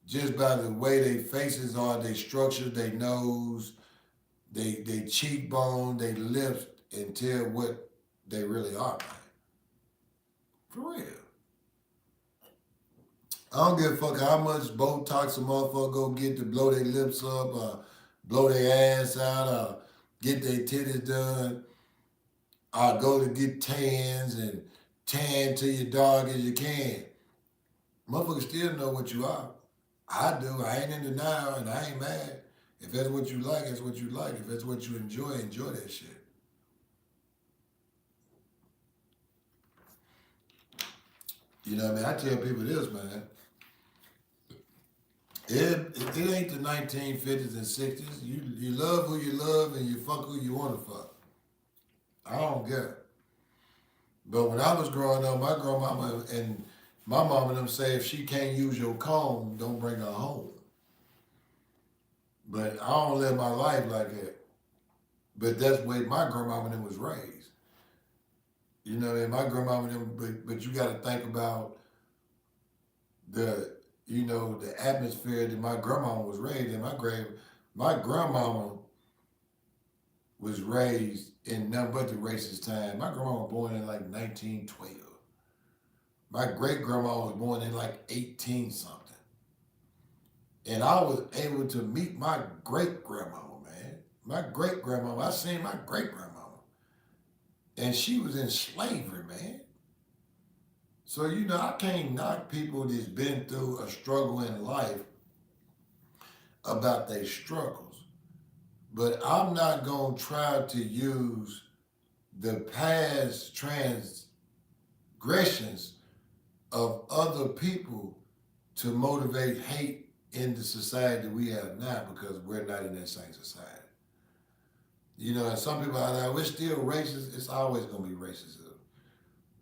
just by the way their faces are, their structure, their nose, they cheekbone, their lips, and tell what they really are, man. For real. I don't give a fuck how much Botox a motherfucker go get to blow their lips up or blow their ass out or get their titties done or go to get tans and tan till you dark as you can. Motherfuckers still know what you are. I do. I ain't in denial and I ain't mad. If that's what you like, that's what you like. If that's what you enjoy that shit. You know what I mean? I tell people this, man. It ain't the 1950s and 60s. You love who you love and you fuck who you want to fuck. I don't care. But when I was growing up, my grandmama and my mama and them say if she can't use your comb, don't bring her home. But I don't live my life like that. But that's the way my grandmama and them was raised. You know, and my grandmama and them, but you got to think about the atmosphere that my grandma was raised in. My grandmama was raised in nothing but the racist time. My grandma was born in like 1912. My great grandma was born in like 18 something. And I was able to meet my great grandmama, man. My great grandmama, I seen my great grandmama. And she was in slavery, man. So, I can't knock people that's been through a struggle in life about their struggles. But I'm not going to try to use the past transgressions of other people to motivate hate in the society we have now because we're not in that same society. And some people are like, we're still racist. It's always going to be racism.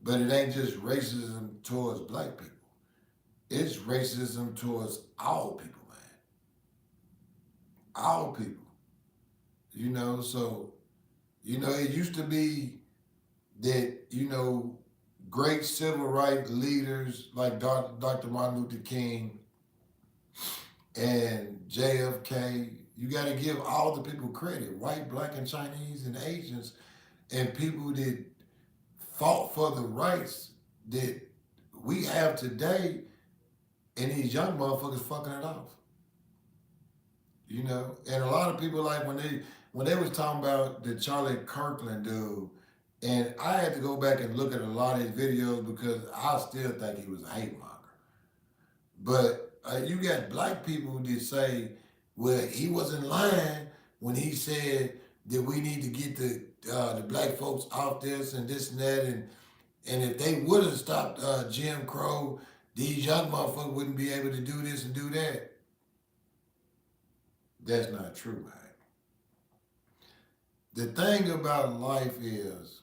But it ain't just racism towards black people. It's racism towards all people, man. All people. So, it used to be that, great civil rights leaders like Dr. Martin Luther King and JFK, you got to give all the people credit, white, black, and Chinese and Asians, and people that fought for the rights that we have today, and these young motherfuckers fucking it off. And a lot of people like when they was talking about the Charlie Kirkland dude, and I had to go back and look at a lot of his videos because I still think he was a hate monger. But you got black people that say, well, he wasn't lying when he said that we need to get the black folks off this and this and that, and if they would have stopped Jim Crow, these young motherfuckers wouldn't be able to do this and do that. That's not true, man. The thing about life is,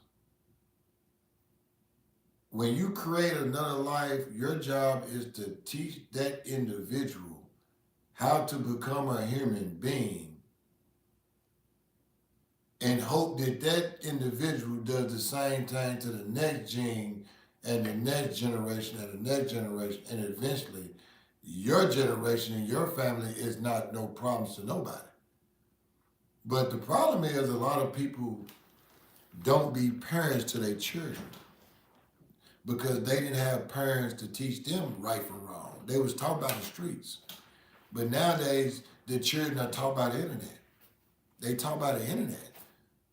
when you create another life, your job is to teach that individual how to become a human being and hope that that individual does the same thing to the next gene and the next generation and the next generation, and eventually your generation and your family is not no problems to nobody. But the problem is a lot of people don't be parents to their children because they didn't have parents to teach them right from wrong. They was taught by the streets. But nowadays, the children are taught by the internet. They taught by the internet.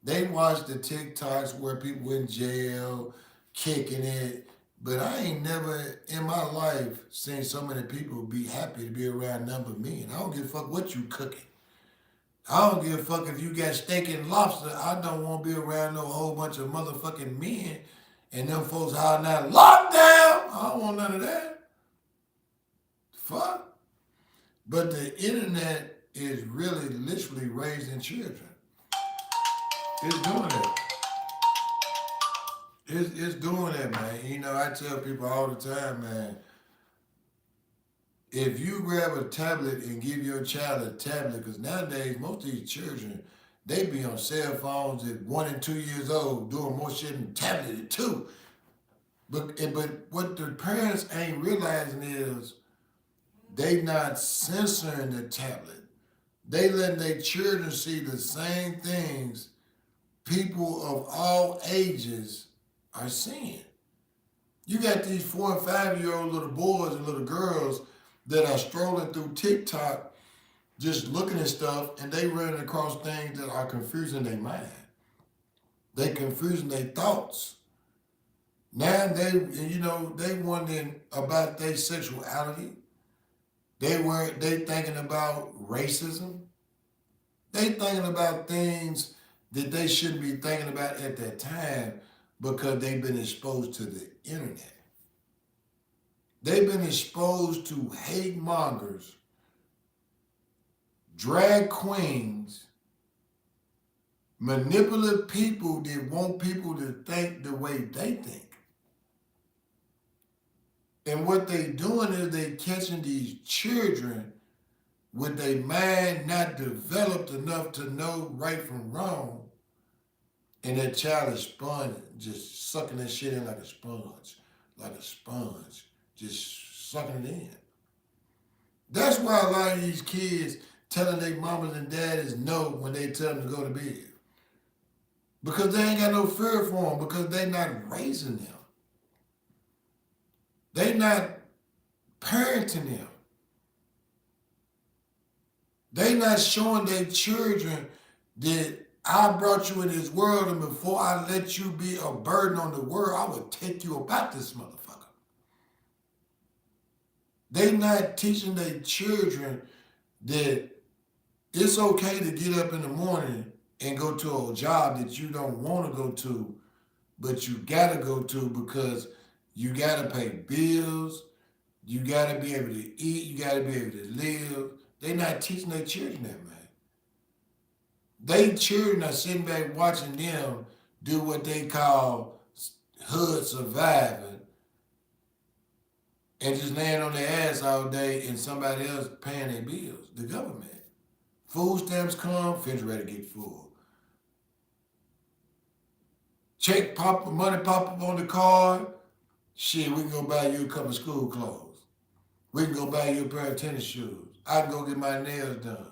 They watch the TikToks where people in jail, kicking it. But I ain't never in my life seen so many people be happy to be around none but me. And I don't give a fuck what you cooking. I don't give a fuck if you got steak and lobster. I don't want to be around no whole bunch of motherfucking men and them folks hollering out, lockdown! I don't want none of that. Fuck. But the internet is really literally raising children. It's doing it. It's doing that, man. I tell people all the time, man, if you grab a tablet and give your child a tablet, because nowadays most of these children, they be on cell phones at 1 and 2 years old doing more shit than tablet at 2. But what the parents ain't realizing is they not censoring the tablet. They letting their children see the same things people of all ages are seeing. You got these 4 and 5-year-old little boys and little girls that are strolling through TikTok just looking at stuff, and they running across things that are confusing their mind. They confusing their thoughts. Now they wondering about their sexuality. They thinking about racism. They thinking about things that they shouldn't be thinking about at that time because they've been exposed to the internet. They've been exposed to hate mongers, drag queens, manipulative people that want people to think the way they think. And what they doing is they catching these children with their mind not developed enough to know right from wrong, and that child is just sucking that shit in like a sponge, just sucking it in. That's why a lot of these kids telling their mamas and daddies no when they tell them to go to bed. Because they ain't got no fear for them, because they not raising them. They not parenting them. They not showing their children that I brought you in this world, and before I let you be a burden on the world, I would take you about this motherfucker. They not teaching their children that it's okay to get up in the morning and go to a job that you don't want to go to, but you gotta go to because you gotta pay bills, you gotta be able to eat, you gotta be able to live. They not teaching their children that, man. They children are sitting back watching them do what they call hood surviving and just laying on their ass all day and somebody else paying their bills, the government. Food stamps come, refrigerator get full. Check pop, money pop up on the card. Shit, we can go buy you a couple of school clothes. We can go buy you a pair of tennis shoes. I can go get my nails done.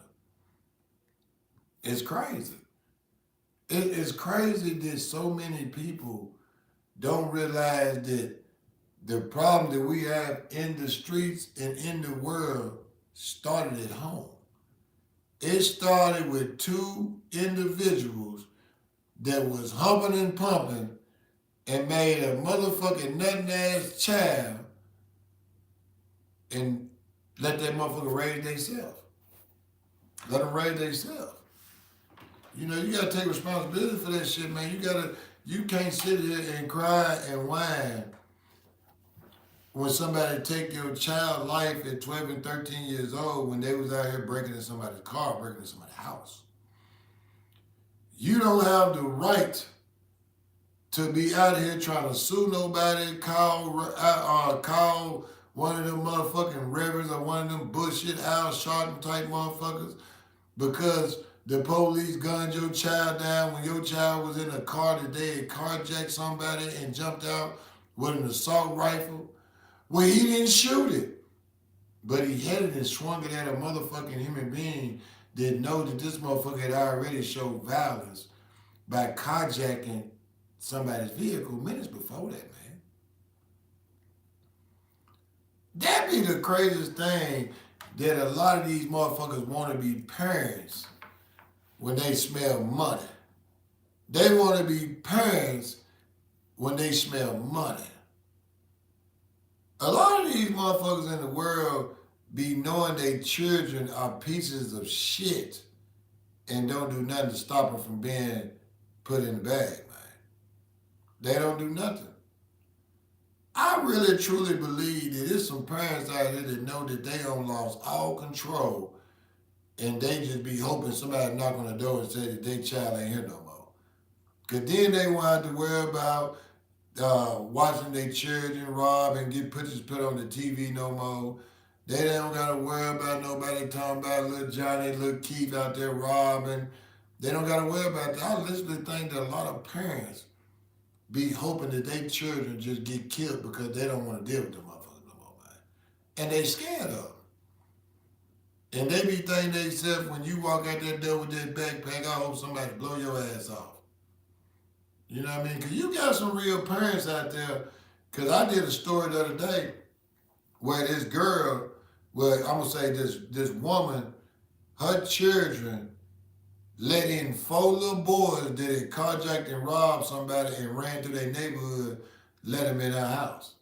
It's crazy. It is crazy that so many people don't realize that the problem that we have in the streets and in the world started at home. It started with two individuals that was humping and pumping and made a motherfucking nothing ass child and let that motherfucker raise themselves. Let them raise themselves. You know, you gotta take responsibility for that shit, man. You can't sit here and cry and whine when somebody take your child life at 12 and 13 years old when they was out here breaking in somebody's car, breaking in somebody's house. You don't have the right to be out here trying to sue nobody, call one of them motherfucking rivers or one of them bullshit Al Sharpton type motherfuckers because the police gunned your child down when your child was in a car that they had carjacked somebody and jumped out with an assault rifle. Well, he didn't shoot it, but he hit it and swung it at a motherfucking human being that know that this motherfucker had already showed violence by carjacking somebody's vehicle minutes before that, man. That be the craziest thing that a lot of these motherfuckers want to be parents when they smell money. They want to be parents when they smell money. A lot of these motherfuckers in the world be knowing their children are pieces of shit and don't do nothing to stop them from being put in the bag, man. They don't do nothing. I really truly believe that there's some parents out there that know that they don't lost all control and they just be hoping somebody knock on the door and say that their child ain't here no more. Cause then they won't have to worry about watching their children rob and get pictures put on the TV no more. They don't gotta worry about nobody talking about little Johnny, little Keith out there robbing. They don't gotta worry about that. I literally think that a lot of parents be hoping that their children just get killed because they don't want to deal with them motherfuckers no more, man. And they scared of them. And they be thinking to themselves, when you walk out that door with that backpack, I hope somebody blow your ass off. You know what I mean? Because you got some real parents out there. Because I did a story the other day where this girl, well, I'm going to say this woman, her children let in 4 little boys that had carjacked and robbed somebody and ran through their neighborhood, let them in her house.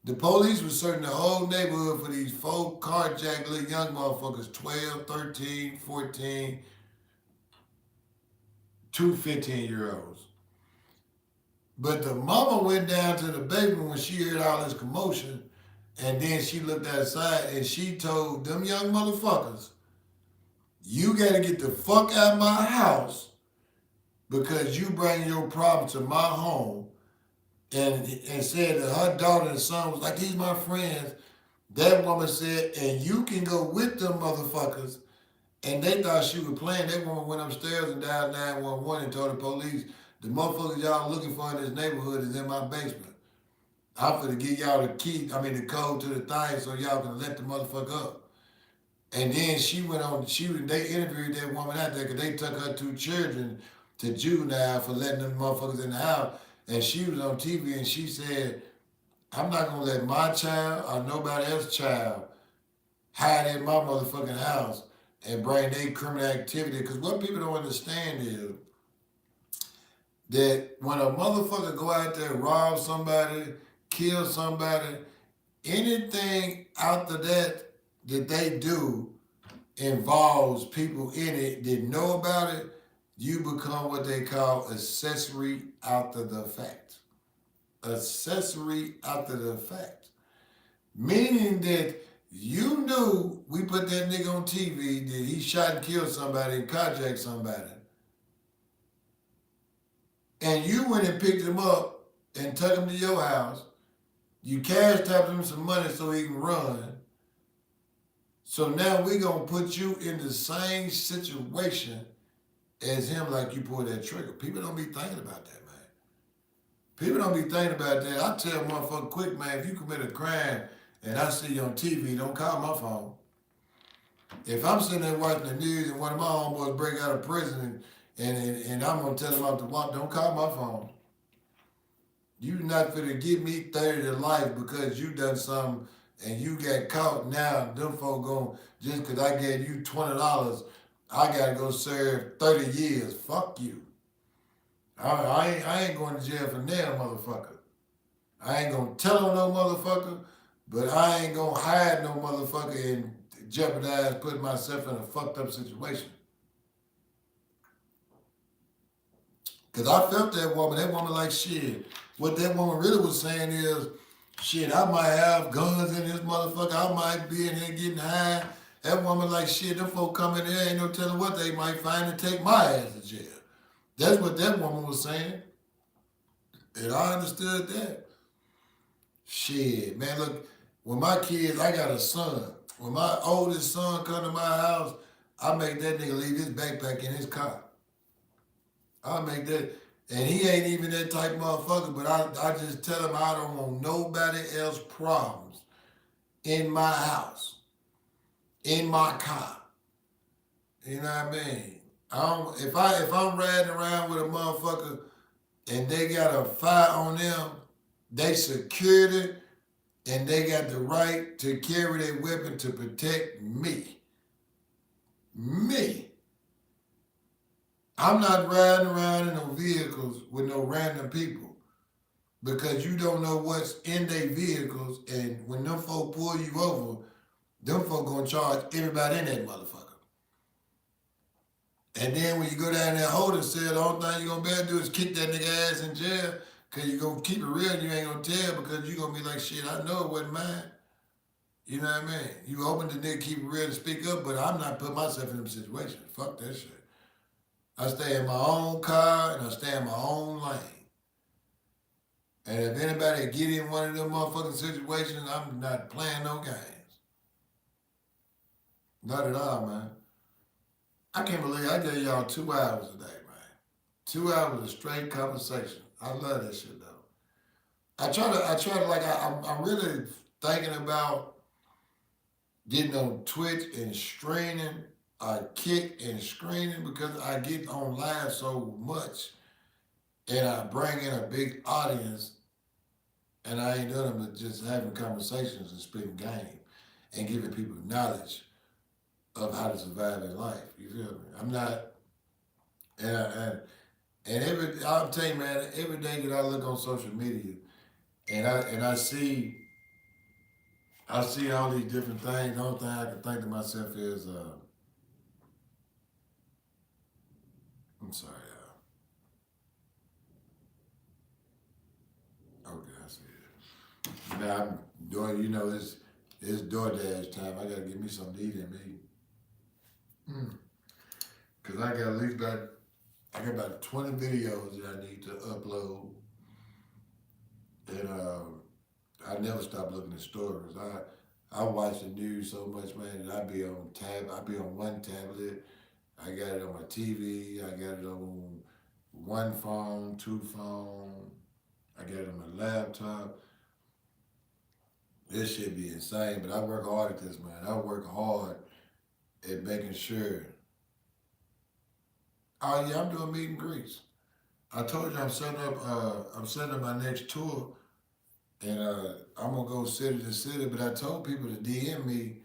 The police was searching the whole neighborhood for these 4 carjacked little young motherfuckers, 12, 13, 14, 2 15-year-olds. But the mama went down to the basement when she heard all this commotion, and then she looked outside and she told them young motherfuckers, you gotta get the fuck out of my house because you bring your problem to my home. And said that her daughter and son was like, these my friends. That woman said, and you can go with them motherfuckers. And they thought she was playing. That woman went upstairs and dialed 911 and told the police, the motherfuckers y'all looking for in this neighborhood is in my basement. I'm finna give y'all the code to the thing so y'all can let the motherfucker up. And then she went on, they interviewed that woman out there because they took her 2 children to juvenile for letting them motherfuckers in the house. And she was on TV and she said, I'm not gonna let my child or nobody else's child hide in my motherfucking house and bring their criminal activity. Because what people don't understand is that when a motherfucker go out there, rob somebody, kill somebody, anything after that that they do involves people in it that know about it, you become what they call accessory after the fact. Accessory after the fact. Meaning that you knew we put that nigga on TV that he shot and killed somebody and carjacked somebody. And you went and picked him up and took him to your house. You cash tapped him some money so he can run. So now we gonna put you in the same situation as him like you pulled that trigger. People don't be thinking about that, man. People don't be thinking about that. I tell motherfucker quick, man, if you commit a crime and I see you on TV, don't call my phone. If I'm sitting there watching the news and one of my homeboys break out of prison and I'm gonna tell him off the block, don't call my phone. You not finna give me 30 to life because you done something and you got caught. Now them folk gon' just cause I gave you $20, I gotta go serve 30 years. Fuck you. I ain't going to jail for now, motherfucker. I ain't gonna tell on no motherfucker, but I ain't gonna hide no motherfucker and jeopardize putting myself in a fucked up situation. Cause I felt that woman. That woman like shit. What that woman really was saying is, shit, I might have guns in this motherfucker. I might be in here getting high. That woman like shit. Them folk come in there, ain't no telling what they might find and take my ass to jail. That's what that woman was saying. And I understood that. Shit, man, look, when my kids, I got a son. When my oldest son come to my house, I make that nigga leave his backpack in his car. I make that, and he ain't even that type of motherfucker, but I just tell him I don't want nobody else problems in my house, in my car. You know what I mean? I don't, if I'm riding around with a motherfucker and they got a fire on them, they security and they got the right to carry their weapon to protect me. Me. I'm not riding around in no vehicles with no random people because you don't know what's in their vehicles, and when them folk pull you over, them folk gonna charge everybody in that motherfucker. And then when you go down there holding cell, the only thing you gonna be able to do is kick that nigga ass in jail because you gonna keep it real and you ain't gonna tell because you gonna be like, shit, I know it wasn't mine. You know what I mean? You open the nigga, keep it real and speak up, but I'm not putting myself in them situations. Fuck that shit. I stay in my own car and I stay in my own lane. And if anybody get in one of them motherfucking situations, I'm not playing no games. Not at all, man. I can't believe I gave y'all 2 hours today, man. 2 hours of straight conversation. I love that shit though. I try to like I'm really thinking about getting on Twitch and streaming. I kick and screening because I get on live so much and I bring in a big audience and I ain't doing them just having conversations and spitting game and giving people knowledge of how to survive in life. You feel me? I'm not, and I'm telling you, man, every day that I look on social media and I see all these different things. The only thing I can think to myself is, I'm sorry, okay, I see it. Now I'm doing, it's DoorDash time. I gotta get me something to eat in me. Cause I got at least about 20 videos that I need to upload. And I never stop looking at stories. I watch the news so much, man, that I be on one tablet. I got it on my TV. I got it on one phone, two phone. I got it on my laptop. This shit be insane, but I work hard at this, man. I work hard at making sure. Oh yeah, I'm doing meet and greets. I told you I'm setting up my next tour, And I'm gonna go city to city, but I told people to DM me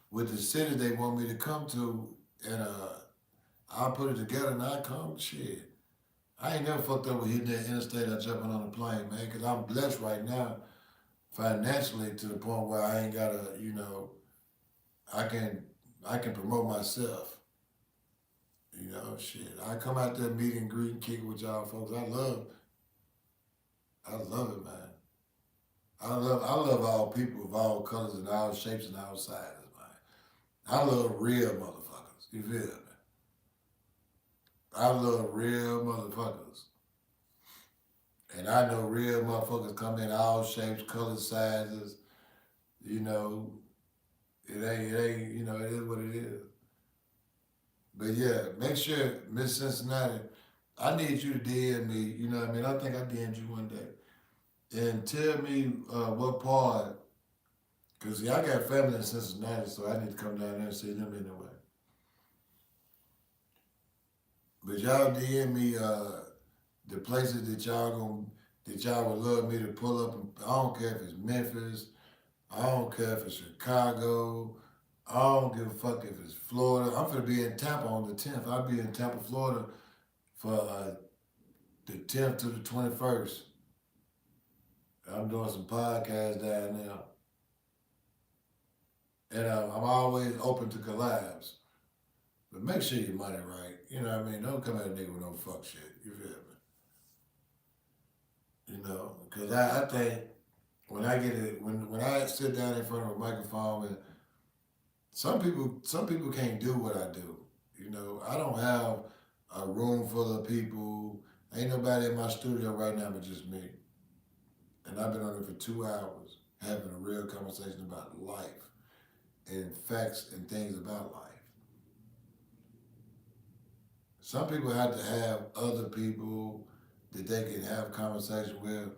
with the city they want me to come to, and I'll put it together and I come. Shit, I ain't never fucked up with hitting that interstate or jumping on a plane, man, because I'm blessed right now financially to the point where I ain't gotta, I can I can promote myself. Shit. I come out there meet and greet and kick with y'all folks. I love it, man. I love all people of all colors and all shapes and all sizes, man. I love real motherfuckers. You feel me? I love real motherfuckers. And I know real motherfuckers come in all shapes, colors, sizes. You know, it is what it is. But yeah, make sure, Miss Cincinnati, I need you to DM me. You know what I mean? I think I DM'd you one day. And tell me what part, because I got family in Cincinnati, so I need to come down there and see them anyway. But y'all DM me the places that y'all would love me to pull up. I don't care if it's Memphis. I don't care if it's Chicago. I don't give a fuck if it's Florida. I'm gonna be in Tampa on the 10th. I'll be in Tampa, Florida for the 10th to the 21st. I'm doing some podcasts down there. And I'm always open to collabs. But make sure your money right. You know what I mean? Don't come at a nigga with no fuck shit. You feel me? Because I think when I get it, when I sit down in front of a microphone, and some people can't do what I do. I don't have a room full of people. Ain't nobody in my studio right now but just me. And I've been on it for 2 hours having a real conversation about life and facts and things about life. Some people have to have other people that they can have conversation with.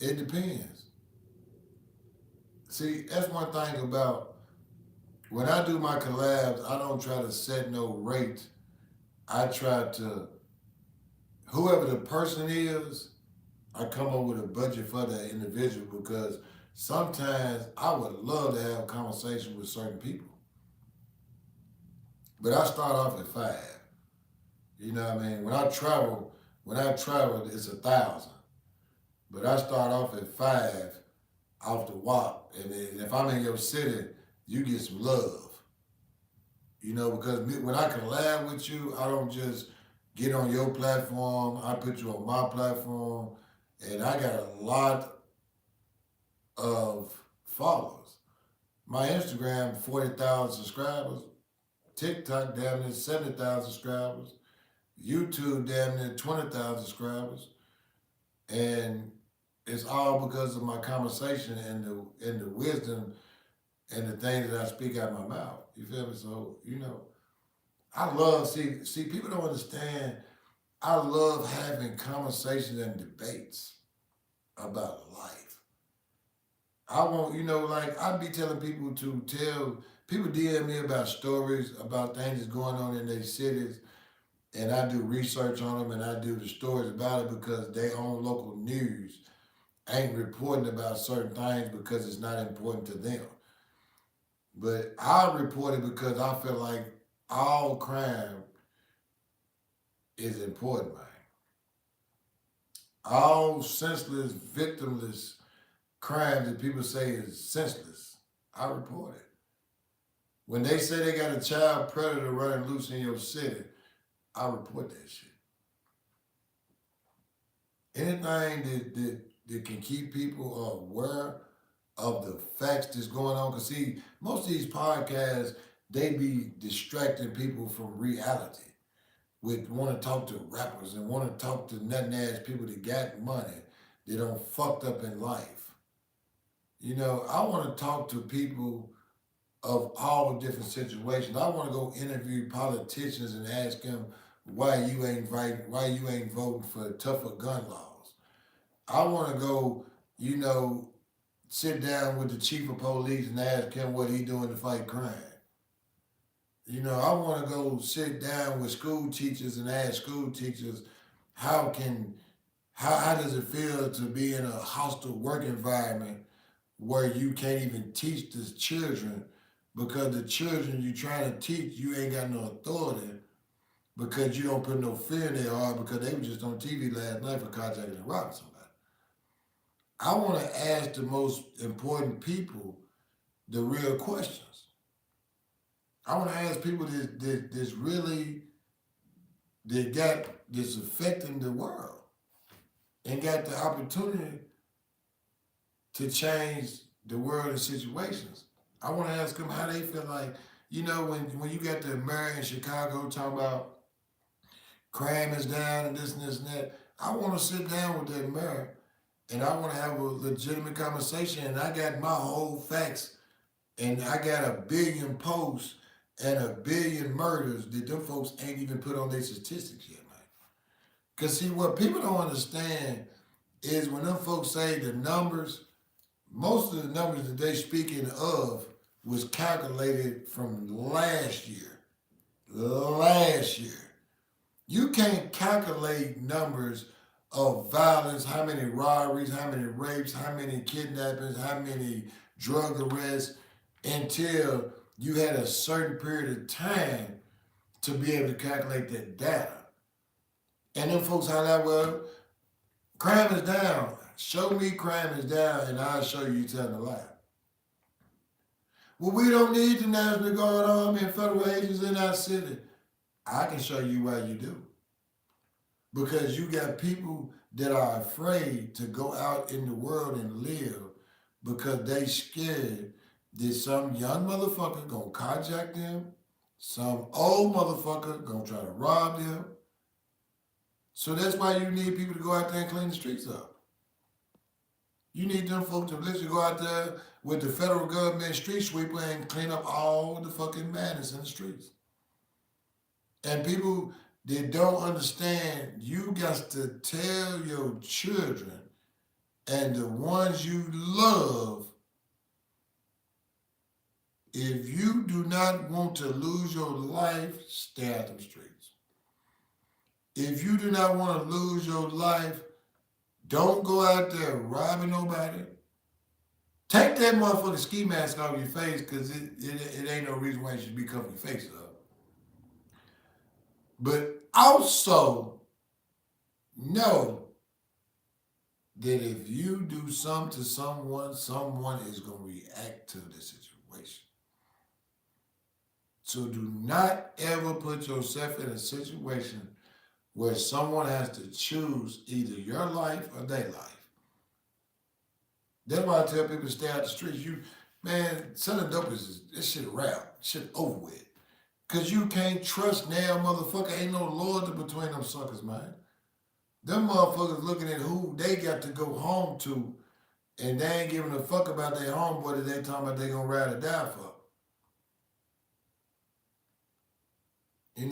It depends. See, that's one thing about when I do my collabs, I don't try to set no rate. I try to, whoever the person is, I come up with a budget for that individual because sometimes I would love to have conversation with certain people. But I start off at 5. You know what I mean? When I travel, it's 1,000. But I start off at 5 off the WAP. And then if I'm in your city, you get some love. Because when I collab with you, I don't just get on your platform. I put you on my platform. And I got a lot of followers. My Instagram, 40,000 subscribers. TikTok, damn near 70,000 subscribers. YouTube, damn near 20,000 subscribers. And it's all because of my conversation and the wisdom and the things that I speak out of my mouth. You feel me? So, I love, see, people don't understand. I love having conversations and debates about life. I want, like, I be telling people to tell, people DM me about stories, about things that's going on in their cities, and I do research on them and I do the stories about it because they own local news ain't reporting about certain things because it's not important to them. But I report it because I feel like all crime is important, man. All senseless, victimless crimes that people say is senseless, I report it. When they say they got a child predator running loose in your city, I report that shit. Anything that can keep people aware of the facts that's going on. Because see, most of these podcasts, they be distracting people from reality. With want to talk to rappers and want to talk to nothing ass people that got money, that don't fucked up in life. I want to talk to people of all different situations. I want to go interview politicians and ask them why you ain't voting for tougher gun laws. I want to go, sit down with the chief of police and ask him what he doing to fight crime. I want to go sit down with school teachers and ask school teachers how can How does it feel to be in a hostile work environment where you can't even teach the children because the children you trying to teach, you ain't got no authority because you don't put no fear in their heart because they were just on TV last night for carjacking and robbing somebody. I want to ask the most important people the real questions. I want to ask people this really that got this affecting the world and got the opportunity to change the world and situations. I want to ask them how they feel like, when you got the mayor in Chicago talking about crime is down and this and that. I want to sit down with that mayor and I want to have a legitimate conversation. And I got my whole facts and I got a billion posts and a billion murders that them folks ain't even put on their statistics yet, man. Because see, what people don't understand is when them folks say the numbers, most of the numbers that they speaking of was calculated from last year. Last year. You can't calculate numbers of violence, how many robberies, how many rapes, how many kidnappings, how many drug arrests until you had a certain period of time to be able to calculate that data. And then folks highlight, well, crime is down. Show me crime is down and I'll show you telling a lie. Well, we don't need the National Guard, Army, and federal agents in our city. I can show you why you do. Because you got people that are afraid to go out in the world and live because they scared that some young motherfucker gonna carjack them, some old motherfucker gonna try to rob them. So that's why you need people to go out there and clean the streets up. You need them folks to literally go out there with the federal government street sweeper and clean up all the fucking madness in the streets. And people that don't understand, you got to tell your children and the ones you love, if you do not want to lose your life, stay out the streets. If you do not want to lose your life, don't go out there robbing nobody. Take that motherfucking ski mask off your face because it ain't no reason why you should be covering your face up. But also know that if you do something to someone, someone is going to react to the situation. So do not ever put yourself in a situation where someone has to choose either your life or their life. That's why I tell people to stay out the streets. Selling dope is this shit rap. Shit over with. Cause you can't trust now, motherfucker. Ain't no loyalty between them suckers, man. Them motherfuckers looking at who they got to go home to, and they ain't giving a fuck about their homeboy that they talking about they gonna ride or die for. Ain't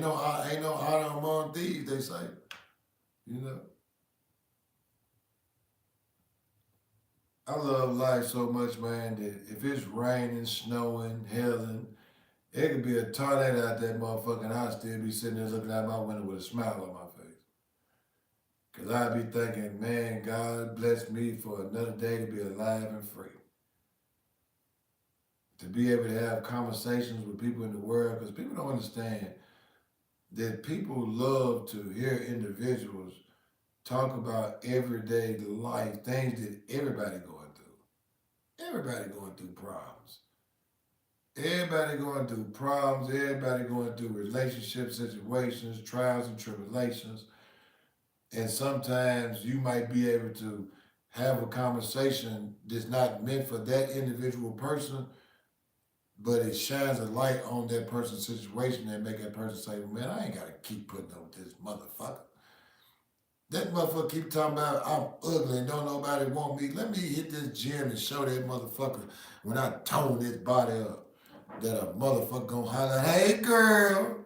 no honor among thieves, they say. You know. I love life so much, man, that if it's raining, snowing, hailing, it could be a tornado out that motherfucker and I'd still be sitting there looking out my window with a smile on my face. Because I'd be thinking, man, God bless me for another day to be alive and free. To be able to have conversations with people in the world, because people don't understand that people love to hear individuals talk about everyday life, things that everybody going through. Everybody going through problems. Everybody going through problems. Everybody going through relationship situations, trials and tribulations. And sometimes you might be able to have a conversation that's not meant for that individual person, but it shines a light on that person's situation and make that person say, man, I ain't got to keep putting up with this motherfucker. That motherfucker keep talking about I'm ugly and don't nobody want me. Let me hit this gym and show that motherfucker when I tone this body up that a motherfucker gonna holler, hey girl.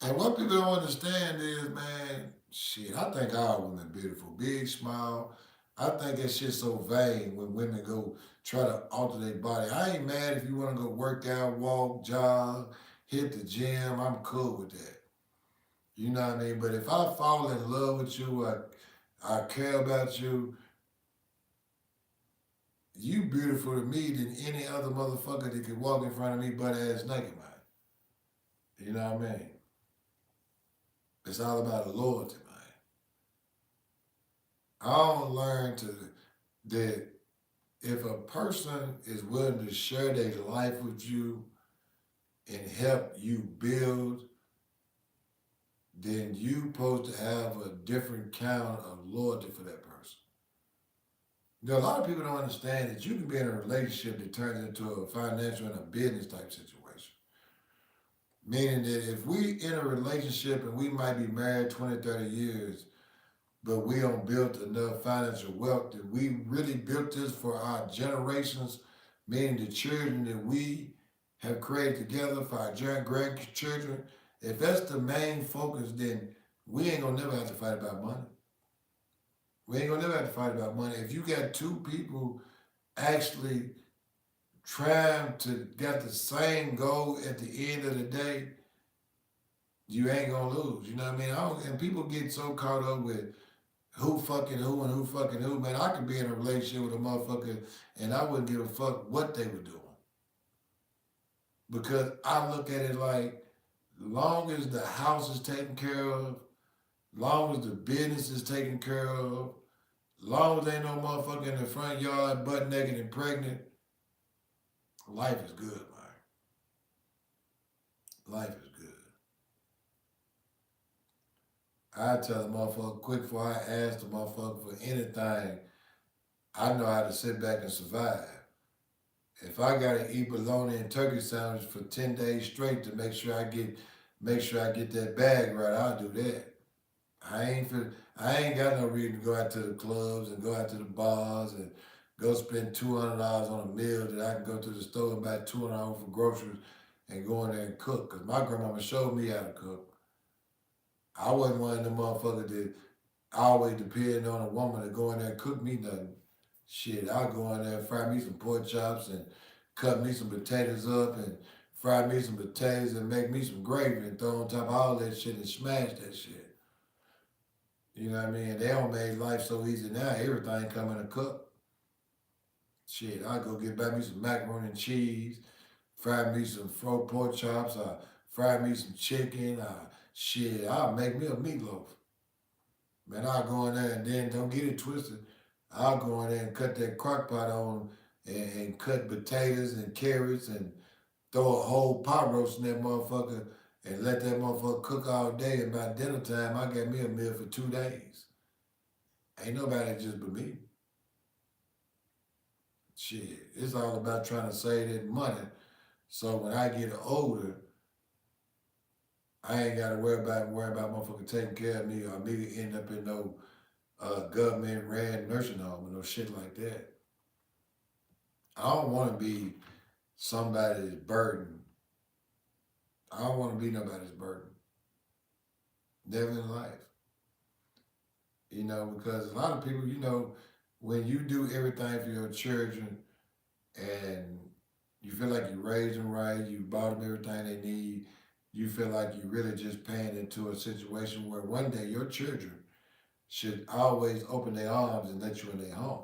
And what people don't understand is, man, shit, I think all women are beautiful. Big smile. I think that shit's so vain when women go try to alter their body. I ain't mad if you want to go work out, walk, jog, hit the gym. I'm cool with that. You know what I mean? But if I fall in love with you, I care about you, you beautiful to me than any other motherfucker that could walk in front of me butt ass naked, man. You know what I mean? It's all about the loyalty, man. I don't learn to that if a person is willing to share their life with you and help you build, then you supposed to have a different kind of loyalty for that person. You know, a lot of people don't understand that you can be in a relationship that turns into a financial and a business type situation. Meaning that if we in a relationship and we might be married 20, 30 years, but we don't build enough financial wealth, that we really built this for our generations, meaning the children that we have created together for our grandchildren. If that's the main focus, then we ain't gonna never have to fight about money. We ain't gonna never have to fight about money. If you got two people actually trying to get the same goal at the end of the day, you ain't gonna lose. You know what I mean? And people get so caught up with who fucking who and who fucking who. Man, I could be in a relationship with a motherfucker and I wouldn't give a fuck what they were doing. Because I look at it like, long as the house is taken care of, long as the business is taken care of, long as ain't no motherfucker in the front yard butt naked and pregnant, life is good, man. Life is good. I tell the motherfucker quick before I ask the motherfucker for anything, I know how to sit back and survive. If I gotta eat bologna and turkey sandwich for 10 days straight to make sure I get that bag right, I'll do that. I ain't got no reason to go out to the clubs and go out to the bars and go spend $200 on a meal that I can go to the store and buy $200 for groceries and go in there and cook. Cause my grandmama showed me how to cook. I wasn't one of them motherfuckers that always depend on a woman to go in there and cook me nothing. Shit, I'll go in there and fry me some pork chops and cut me some potatoes up and fry me some potatoes and make me some gravy and throw on top of all that shit and smash that shit. You know what I mean? They don't make life so easy now. Everything come in a cup. Shit, I go get back me some macaroni and cheese, fry me some pork chops, fry me some chicken, shit, I'll make me a meatloaf. Man, I'll go in there and then don't get it twisted. I'll go in there and cut that crock pot on and cut potatoes and carrots and throw a whole pot roast in that motherfucker and let that motherfucker cook all day. And by dinner time, I got me a meal for 2 days. Ain't nobody just but me. Shit, it's all about trying to save that money. So when I get older, I ain't gotta worry about motherfucker taking care of me or me end up in no government ran nursing home or no shit like that. I don't want to be somebody's burden. I don't want to be nobody's burden. Never in life. You know, because a lot of people, when you do everything for your children and you feel like you raised them right, you bought them everything they need, you feel like you really just paying into a situation where one day your children should always open their arms and let you in their home.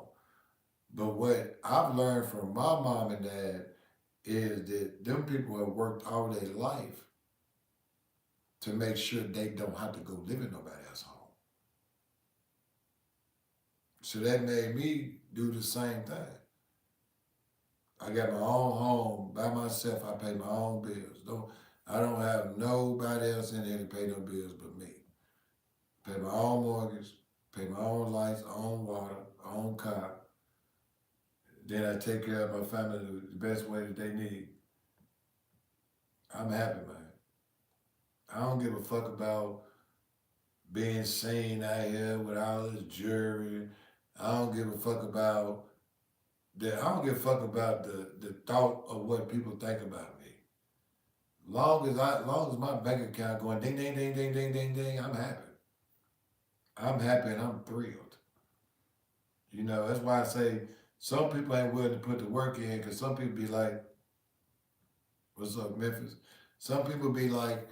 But what I've learned from my mom and dad is that them people have worked all their life to make sure they don't have to go live in nobody else's home. So that made me do the same thing. I got my own home by myself. I pay my own bills. I don't have nobody else in there to pay no bills but me. Pay my own mortgage, pay my own lights, own water, own car. Then I take care of my family the best way that they need. I'm happy, man. I don't give a fuck about being seen out here with all this jewelry. I don't give a fuck about that. I don't give a fuck about the thought of what people think about me. Long as my bank account going ding ding ding ding ding ding ding, I'm happy. I'm happy and I'm thrilled. That's why I say some people ain't willing to put the work in because some people be like, "What's up, Memphis?" Some people be like,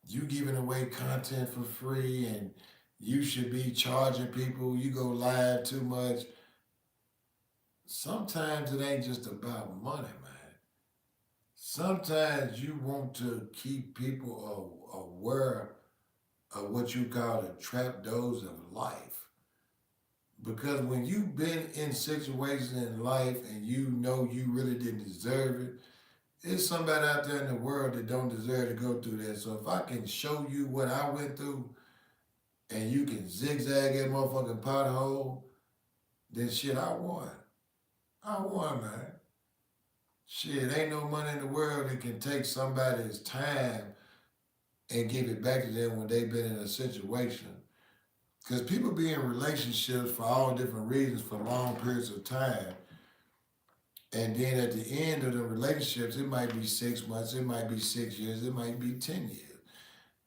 you giving away content for free and you should be charging people, you go live too much. Sometimes it ain't just about money, man. Sometimes you want to keep people aware of what you call the trapdoors of life. Because when you've been in situations in life and you know you really didn't deserve it, there's somebody out there in the world that don't deserve to go through that. So if I can show you what I went through and you can zigzag that motherfucking pothole, then shit, I won. I won, man. Shit, ain't no money in the world that can take somebody's time and give it back to them when they've been in a situation. Because people be in relationships for all different reasons for long periods of time. And then at the end of the relationships, it might be 6 months, it might be 6 years, it might be 10 years.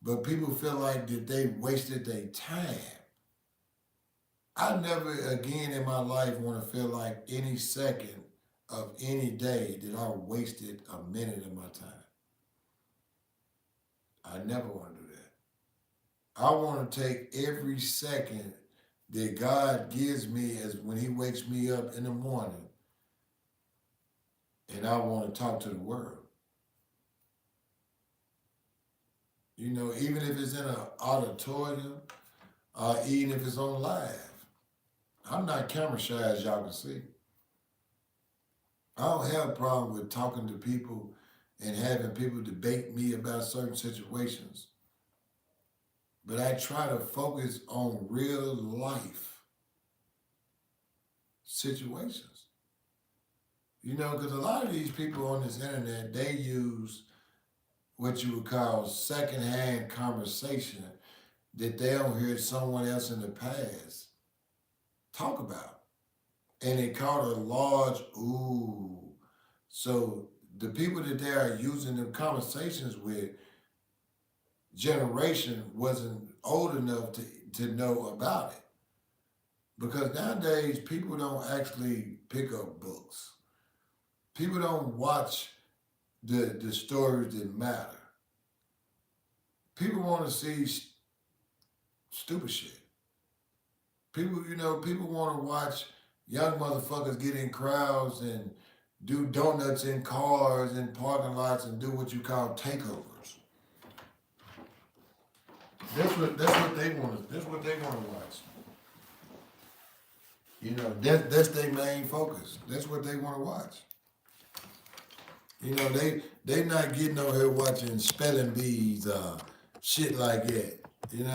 But people feel like that they wasted their time. I never again in my life want to feel like any second of any day that I wasted a minute of my time. I never want to do that. I want to take every second that God gives me as when He wakes me up in the morning, and I want to talk to the world. You know, even if it's in an auditorium, or even if it's on live. I'm not camera shy, as y'all can see. I don't have a problem with talking to people and having people debate me about certain situations. But I try to focus on real life situations. You know, because a lot of these people on this internet, they use what you would call secondhand conversation that they don't hear someone else in the past talk about. And it caught a large ooh. So the people that they are using them conversations with, generation wasn't old enough to know about it. Because nowadays people don't actually pick up books. People don't watch the stories that matter. People want to see stupid shit. People want to watch young motherfuckers get in crowds and do donuts in cars and parking lots and do what you call takeovers. That's what they want. That's what they want to watch. You know, that's their main focus. That's what they want to watch. You know, they not getting on here watching spelling bees, shit like that. You know.